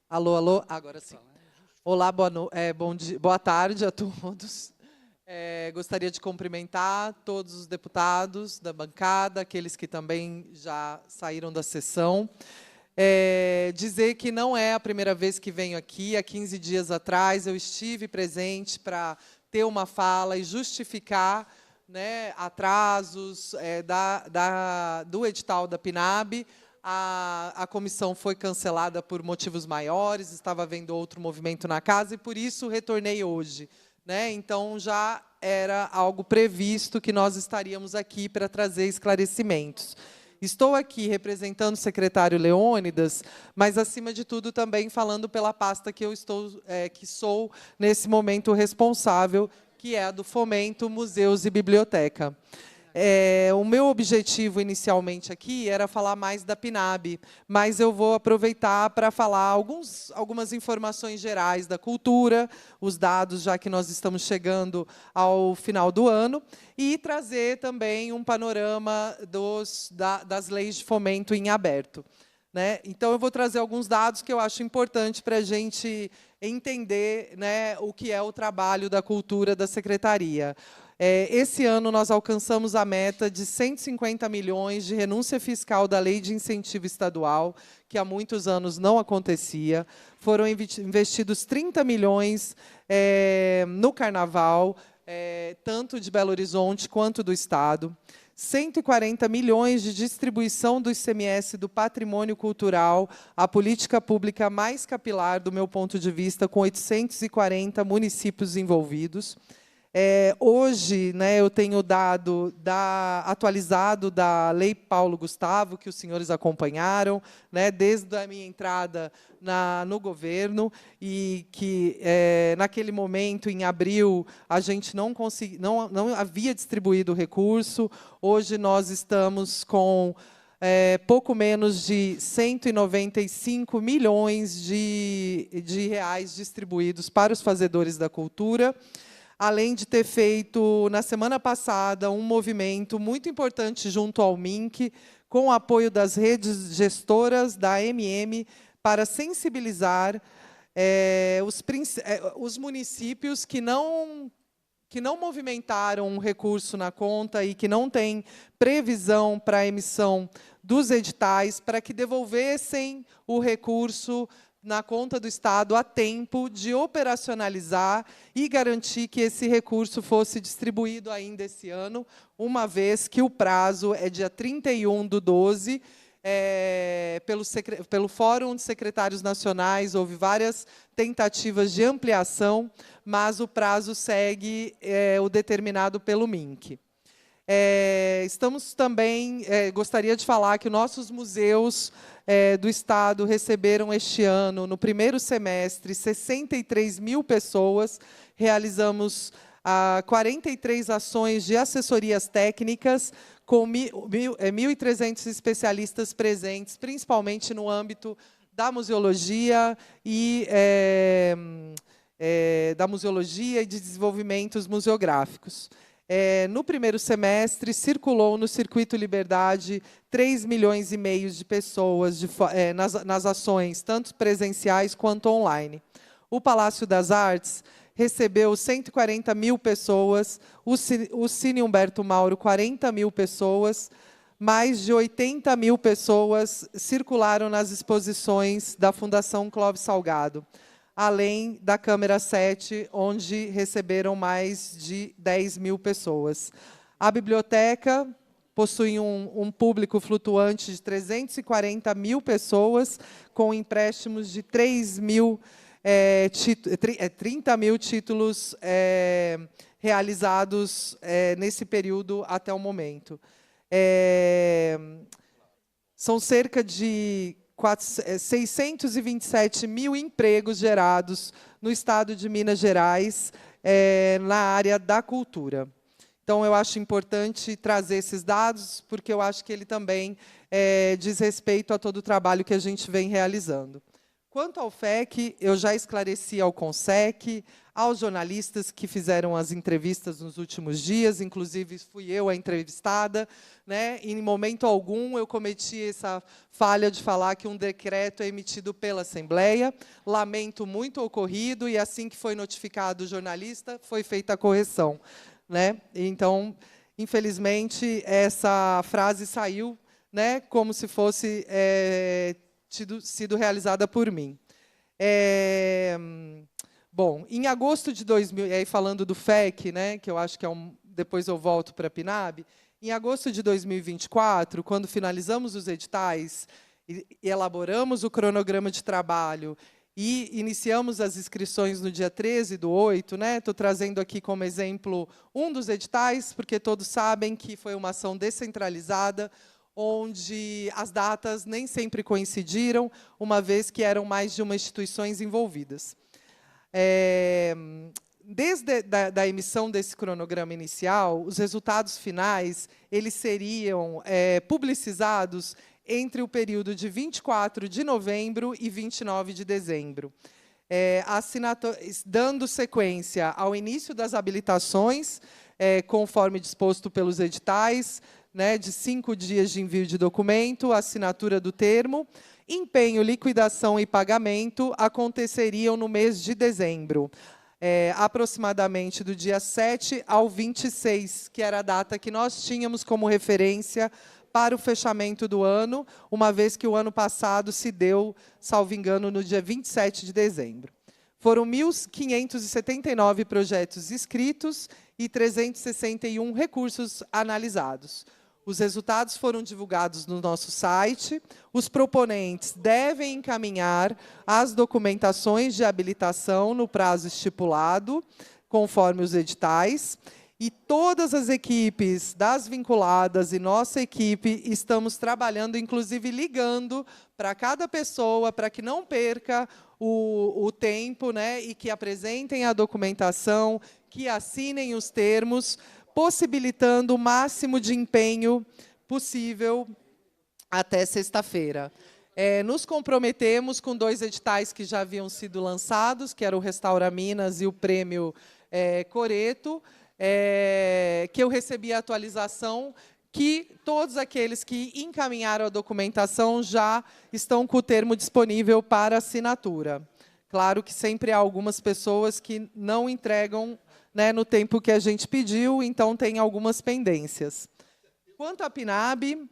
Alô, alô, agora sim. Olá, boa tarde a todos. Gostaria de cumprimentar todos os deputados da bancada, aqueles que também já saíram da sessão. Dizer que não é a primeira vez que venho aqui. Há 15 dias atrás eu estive presente para ter uma fala e justificar, né, atrasos do edital da PNAB. A comissão foi cancelada por motivos maiores, estava havendo outro movimento na casa e, por isso, retornei hoje, né? Então, já era algo previsto que nós estaríamos aqui para trazer esclarecimentos. Estou aqui representando o secretário Leônidas, mas, acima de tudo, também falando pela pasta que que sou, nesse momento, responsável, que é a do Fomento, Museus e Biblioteca. O meu objetivo, inicialmente, aqui era falar mais da PNAB, mas eu vou aproveitar para falar algumas informações gerais da cultura, os dados, já que nós estamos chegando ao final do ano, e trazer também um panorama das leis de fomento em aberto, né? Então, eu vou trazer alguns dados que eu acho importante para a gente entender, né, o que é o trabalho da cultura da Secretaria. Esse ano, nós alcançamos a meta de 150 milhões de renúncia fiscal da Lei de Incentivo Estadual, que há muitos anos não acontecia. Foram investidos 30 milhões no Carnaval, tanto de Belo Horizonte quanto do Estado. 140 milhões de distribuição do ICMS do patrimônio cultural, a política pública mais capilar, do meu ponto de vista, com 840 municípios envolvidos. Hoje, né, eu tenho dado atualizado da Lei Paulo Gustavo, que os senhores acompanharam, né, desde a minha entrada no governo, e que, naquele momento, em abril, a gente não havia distribuído o recurso. Hoje, nós estamos com pouco menos de 195 milhões de reais distribuídos para os fazedores da cultura, além de ter feito, na semana passada, um movimento muito importante junto ao MINC, com o apoio das redes gestoras da MM, para sensibilizar os municípios que não movimentaram um recurso na conta e que não têm previsão para a emissão dos editais, para que devolvessem o recurso na conta do Estado a tempo de operacionalizar e garantir que esse recurso fosse distribuído ainda esse ano, uma vez que o prazo é dia 31/12, pelo Fórum de Secretários Nacionais, houve várias tentativas de ampliação, mas o prazo segue o determinado pelo MINC. Estamos também, gostaria de falar que nossos museus do Estado receberam este ano, no primeiro semestre, 63 mil pessoas, realizamos 43 ações de assessorias técnicas, com 1.300 especialistas presentes, principalmente no âmbito da museologia e de desenvolvimentos museográficos. No primeiro semestre, circulou no Circuito Liberdade 3,5 milhões de pessoas nas ações, tanto presenciais quanto online. O Palácio das Artes recebeu 140 mil pessoas, o Cine Humberto Mauro, 40 mil pessoas, mais de 80 mil pessoas circularam nas exposições da Fundação Clóvis Salgado, além da Câmara 7, onde receberam mais de 10 mil pessoas. A biblioteca possui um público flutuante de 340 mil pessoas, com empréstimos de 30 mil títulos realizados nesse período até o momento. São cerca de 627 mil empregos gerados no estado de Minas Gerais, na área da cultura. Então, eu acho importante trazer esses dados, porque eu acho que ele também diz respeito a todo o trabalho que a gente vem realizando. Quanto ao FEC, eu já esclareci ao CONSEC, aos jornalistas que fizeram as entrevistas nos últimos dias, inclusive fui eu a entrevistada, né? Em momento algum eu cometi essa falha de falar que um decreto é emitido pela Assembleia. Lamento muito o ocorrido, e assim que foi notificado o jornalista, foi feita a correção, né? Então, infelizmente, essa frase saiu, né, como se fosse sido realizada por mim. Bom, em agosto de 2000, e aí falando do FEC, né, que eu acho que depois eu volto para a PNAB, em agosto de 2024, quando finalizamos os editais e elaboramos o cronograma de trabalho e iniciamos as inscrições no dia 13/8, né? Estou trazendo aqui como exemplo um dos editais, porque todos sabem que foi uma ação descentralizada, onde as datas nem sempre coincidiram, uma vez que eram mais de uma instituições envolvidas. Desde a emissão desse cronograma inicial, os resultados finais eles seriam publicizados entre o período de 24 de novembro e 29 de dezembro, dando sequência ao início das habilitações, conforme disposto pelos editais, né, de 5 dias de envio de documento, assinatura do termo, empenho, liquidação e pagamento aconteceriam no mês de dezembro, aproximadamente do dia 7 ao 26, que era a data que nós tínhamos como referência para o fechamento do ano, uma vez que o ano passado se deu, salvo engano, no dia 27 de dezembro. Foram 1.579 projetos inscritos e 361 recursos analisados. Os resultados foram divulgados no nosso site. Os proponentes devem encaminhar as documentações de habilitação no prazo estipulado, conforme os editais. E todas as equipes das vinculadas e nossa equipe estamos trabalhando, inclusive ligando para cada pessoa, para que não perca o tempo, né, e que apresentem a documentação, que assinem os termos, possibilitando o máximo de empenho possível até sexta-feira. Nos comprometemos com 2 editais que já haviam sido lançados, que era o Restaura Minas e o Prêmio Coreto, que eu recebi a atualização, que todos aqueles que encaminharam a documentação já estão com o termo disponível para assinatura. Claro que sempre há algumas pessoas que não entregam, né, no tempo que a gente pediu, então tem algumas pendências. Quanto à PNAB,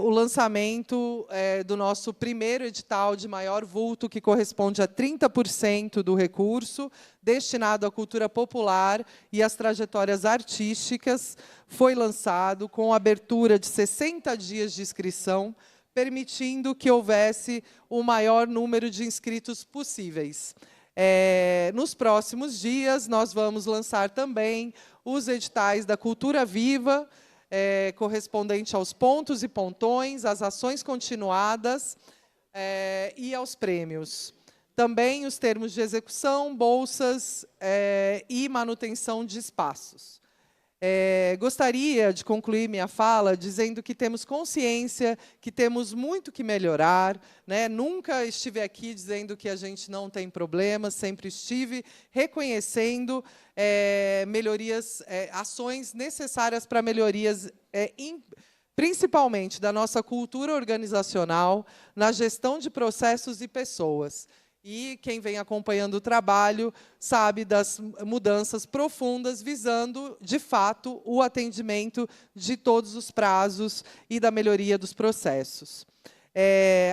o lançamento do nosso primeiro edital de maior vulto, que corresponde a 30% do recurso, destinado à cultura popular e às trajetórias artísticas, foi lançado com abertura de 60 dias de inscrição permitindo que houvesse o maior número de inscritos possíveis. Nos próximos dias, nós vamos lançar também os editais da Cultura Viva, correspondente aos pontos e pontões, às ações continuadas e aos prêmios. Também os termos de execução, bolsas e manutenção de espaços. Gostaria de concluir minha fala dizendo que temos consciência, que temos muito que melhorar, né? Nunca estive aqui dizendo que a gente não tem problemas, sempre estive reconhecendo melhorias, ações necessárias para melhorias, principalmente da nossa cultura organizacional, na gestão de processos e pessoas. E quem vem acompanhando o trabalho sabe das mudanças profundas, visando, de fato, o atendimento de todos os prazos e da melhoria dos processos.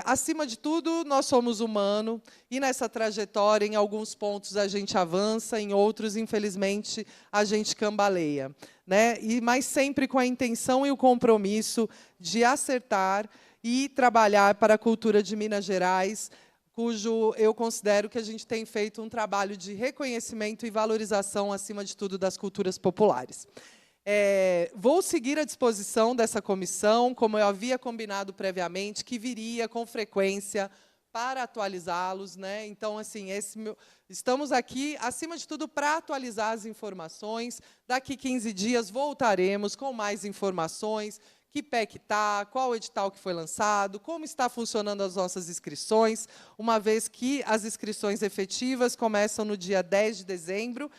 Acima de tudo, nós somos humanos, e nessa trajetória, em alguns pontos, a gente avança, em outros, infelizmente, a gente cambaleia, né? Mas sempre com a intenção e o compromisso de acertar e trabalhar para a cultura de Minas Gerais, cujo eu considero que a gente tem feito um trabalho de reconhecimento e valorização, acima de tudo, das culturas populares. Vou seguir à disposição dessa comissão, como eu havia combinado previamente, que viria com frequência para atualizá-los, né? Então, assim, estamos aqui, acima de tudo, para atualizar as informações. Daqui 15 dias voltaremos com mais informações, que pé que está, qual edital que foi lançado, como está funcionando as nossas inscrições, uma vez que as inscrições efetivas começam no dia 10 de dezembro,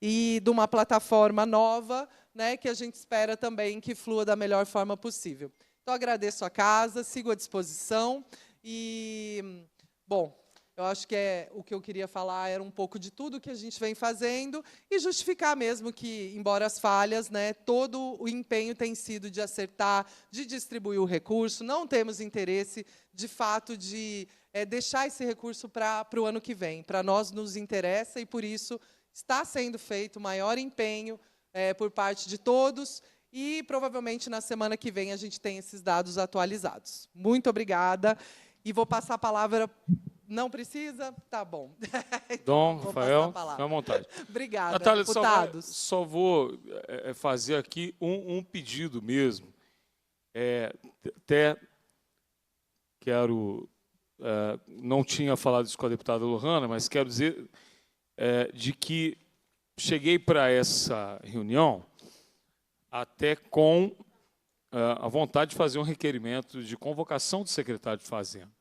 e de uma plataforma nova, né, que a gente espera também que flua da melhor forma possível. Então, agradeço a casa, sigo à disposição, e, bom, eu acho que o que eu queria falar era um pouco de tudo que a gente vem fazendo e justificar mesmo que, embora as falhas, né, todo o empenho tem sido de acertar, de distribuir o recurso. Não temos interesse, de fato, de deixar esse recurso para o ano que vem. Para nós nos interessa e, por isso, está sendo feito o maior empenho por parte de todos e, provavelmente, na semana que vem, a gente tem esses dados atualizados. Muito obrigada. E vou passar a palavra... Não precisa? Tá bom. Dom Rafael, fica à vontade. Obrigada, Natália, deputados. só vou fazer aqui um pedido mesmo. Até quero... não tinha falado isso com a deputada Lohana, mas quero dizer de que cheguei para essa reunião até com a vontade de fazer um requerimento de convocação do secretário de Fazenda.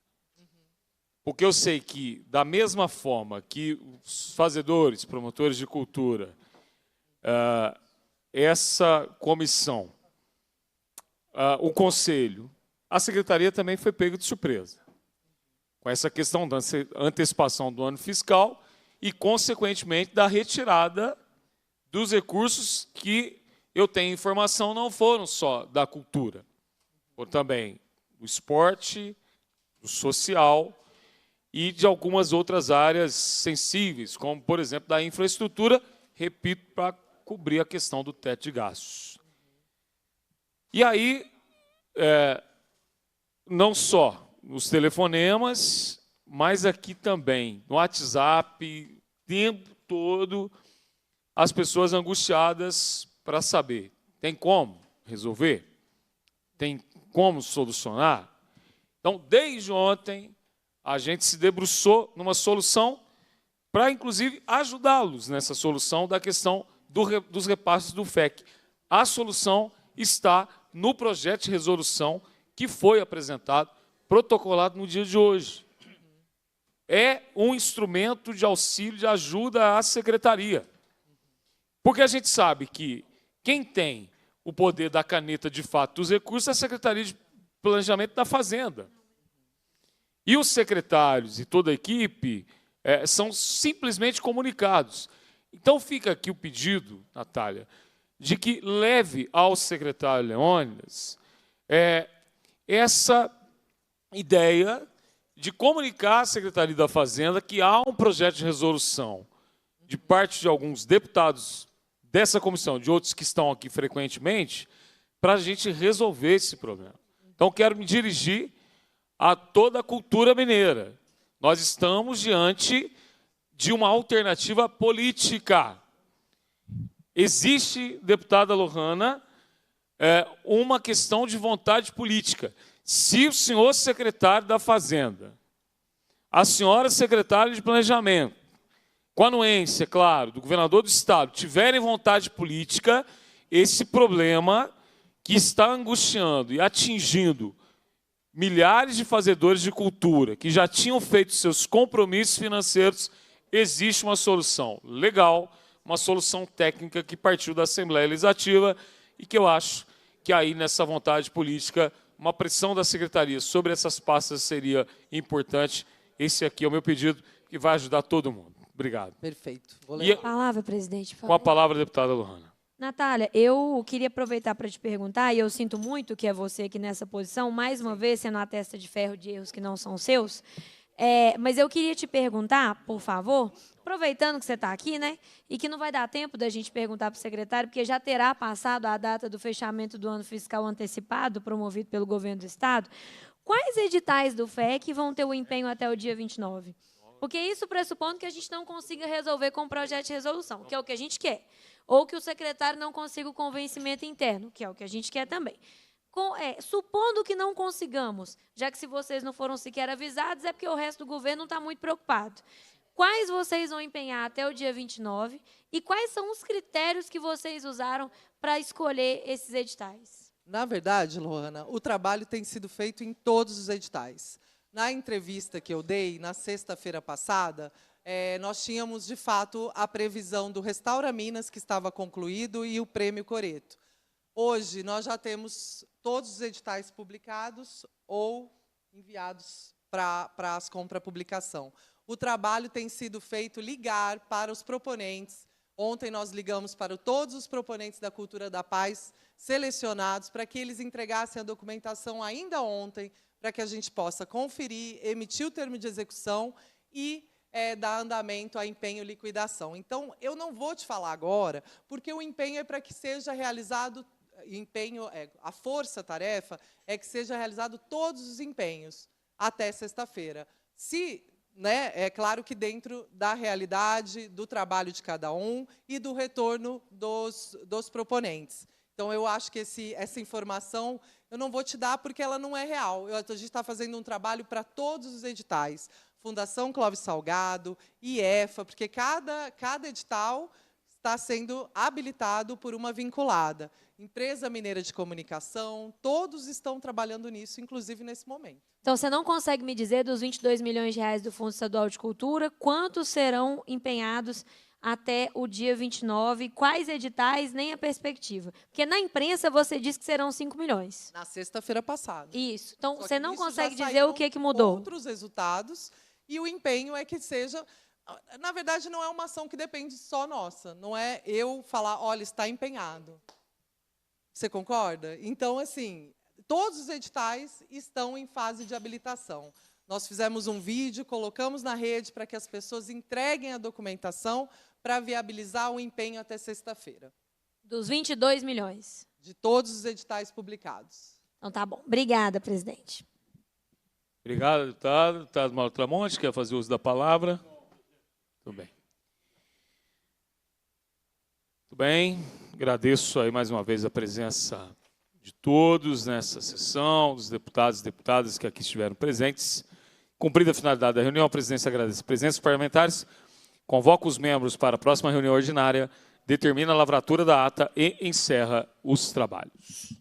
Porque eu sei que, da mesma forma que os fazedores, promotores de cultura, essa comissão, o conselho, a secretaria também foi pega de surpresa, com essa questão da antecipação do ano fiscal e, consequentemente, da retirada dos recursos que, eu tenho informação, não foram só da cultura, foram também do esporte, do social, e de algumas outras áreas sensíveis, como, por exemplo, da infraestrutura, repito, para cobrir a questão do teto de gastos. E aí, não só nos telefonemas, mas aqui também, no WhatsApp, o tempo todo, as pessoas angustiadas para saber, tem como resolver? Tem como solucionar? Então, desde ontem, a gente se debruçou numa solução para, inclusive, ajudá-los nessa solução da questão dos repasses do FEC. A solução está no projeto de resolução que foi apresentado, protocolado no dia de hoje. É um instrumento de auxílio, de ajuda à secretaria. Porque a gente sabe que quem tem o poder da caneta, de fato, dos recursos é a Secretaria de Planejamento da Fazenda. E os secretários e toda a equipe são simplesmente comunicados. Então, fica aqui o pedido, Natália, de que leve ao secretário Leônidas essa ideia de comunicar à Secretaria da Fazenda que há um projeto de resolução de parte de alguns deputados dessa comissão, de outros que estão aqui frequentemente, para a gente resolver esse problema. Então, quero me dirigir a toda a cultura mineira. Nós estamos diante de uma alternativa política. Existe, deputada Lohana, uma questão de vontade política. Se o senhor secretário da Fazenda, a senhora secretária de Planejamento, com a anuência, claro, do governador do Estado, tiverem vontade política, esse problema que está angustiando e atingindo milhares de fazedores de cultura que já tinham feito seus compromissos financeiros, existe uma solução legal, uma solução técnica que partiu da Assembleia Legislativa e que eu acho que aí, nessa vontade política, uma pressão da Secretaria sobre essas pastas seria importante. Esse aqui é o meu pedido, que vai ajudar todo mundo. Obrigado. Perfeito. Vou E, Palavra, presidente. com a palavra, a deputada Lohana. Natália, eu queria aproveitar para te perguntar, e eu sinto muito que é você aqui nessa posição, mais uma vez, sendo a testa de ferro de erros que não são seus, mas eu queria te perguntar, por favor, aproveitando que você está aqui, né, e que não vai dar tempo da gente perguntar para o secretário, porque já terá passado a data do fechamento do ano fiscal antecipado, promovido pelo governo do Estado, quais editais do FEC vão ter o empenho até o dia 29? Porque isso pressupondo que a gente não consiga resolver com o projeto de resolução, que é o que a gente quer. Ou que o secretário não consiga o convencimento interno, que é o que a gente quer também. Supondo que não consigamos, já que se vocês não foram sequer avisados, é porque o resto do governo não está muito preocupado. Quais vocês vão empenhar até o dia 29 e quais são os critérios que vocês usaram para escolher esses editais? Na verdade, Lohana, o trabalho tem sido feito em todos os editais. Na entrevista que eu dei, na sexta-feira passada, nós tínhamos, de fato, a previsão do Restaura Minas, que estava concluído, e o Prêmio Coreto. Hoje, nós já temos todos os editais publicados ou enviados para as compras publicação. O trabalho tem sido feito ligar para os proponentes. Ontem nós ligamos para todos os proponentes da Cultura da Paz, selecionados, para que eles entregassem a documentação ainda ontem, para que a gente possa conferir, emitir o termo de execução e dar andamento a empenho e liquidação. Então, eu não vou te falar agora, porque o empenho é para que seja realizado, a força-tarefa é que seja realizado todos os empenhos até sexta-feira. É claro que dentro da realidade, do trabalho de cada um e do retorno dos proponentes. Então, eu acho que essa informação eu não vou te dar porque ela não é real. A gente está fazendo um trabalho para todos os editais. Fundação Clóvis Salgado, IEFA, porque cada edital está sendo habilitado por uma vinculada. Empresa Mineira de Comunicação, todos estão trabalhando nisso, inclusive nesse momento. Então, você não consegue me dizer, dos 22 milhões de reais do Fundo Estadual de Cultura, quantos serão empenhados até o dia 29, quais editais, nem a perspectiva. Porque na imprensa você disse que serão 5 milhões. Na sexta-feira passada. Isso. Então, você não isso consegue já dizer o que mudou. Outros resultados, e o empenho é que seja... Na verdade, não é uma ação que depende só nossa. Não é eu falar, olha, está empenhado. Você concorda? Então, assim, todos os editais estão em fase de habilitação. Nós fizemos um vídeo, colocamos na rede para que as pessoas entreguem a documentação para viabilizar o empenho até sexta-feira. Dos 22 milhões. De todos os editais publicados. Então, tá bom. Obrigada, presidente. Obrigado, deputado. Deputado Mauro Tramonte, quer fazer uso da palavra? Tudo bem. Muito bem. Agradeço aí mais uma vez a presença de todos nessa sessão, dos deputados e deputadas que aqui estiveram presentes. Cumprida a finalidade da reunião, a presidência agradece a presença dos parlamentares, convoca os membros para a próxima reunião ordinária, determina a lavratura da ata e encerra os trabalhos.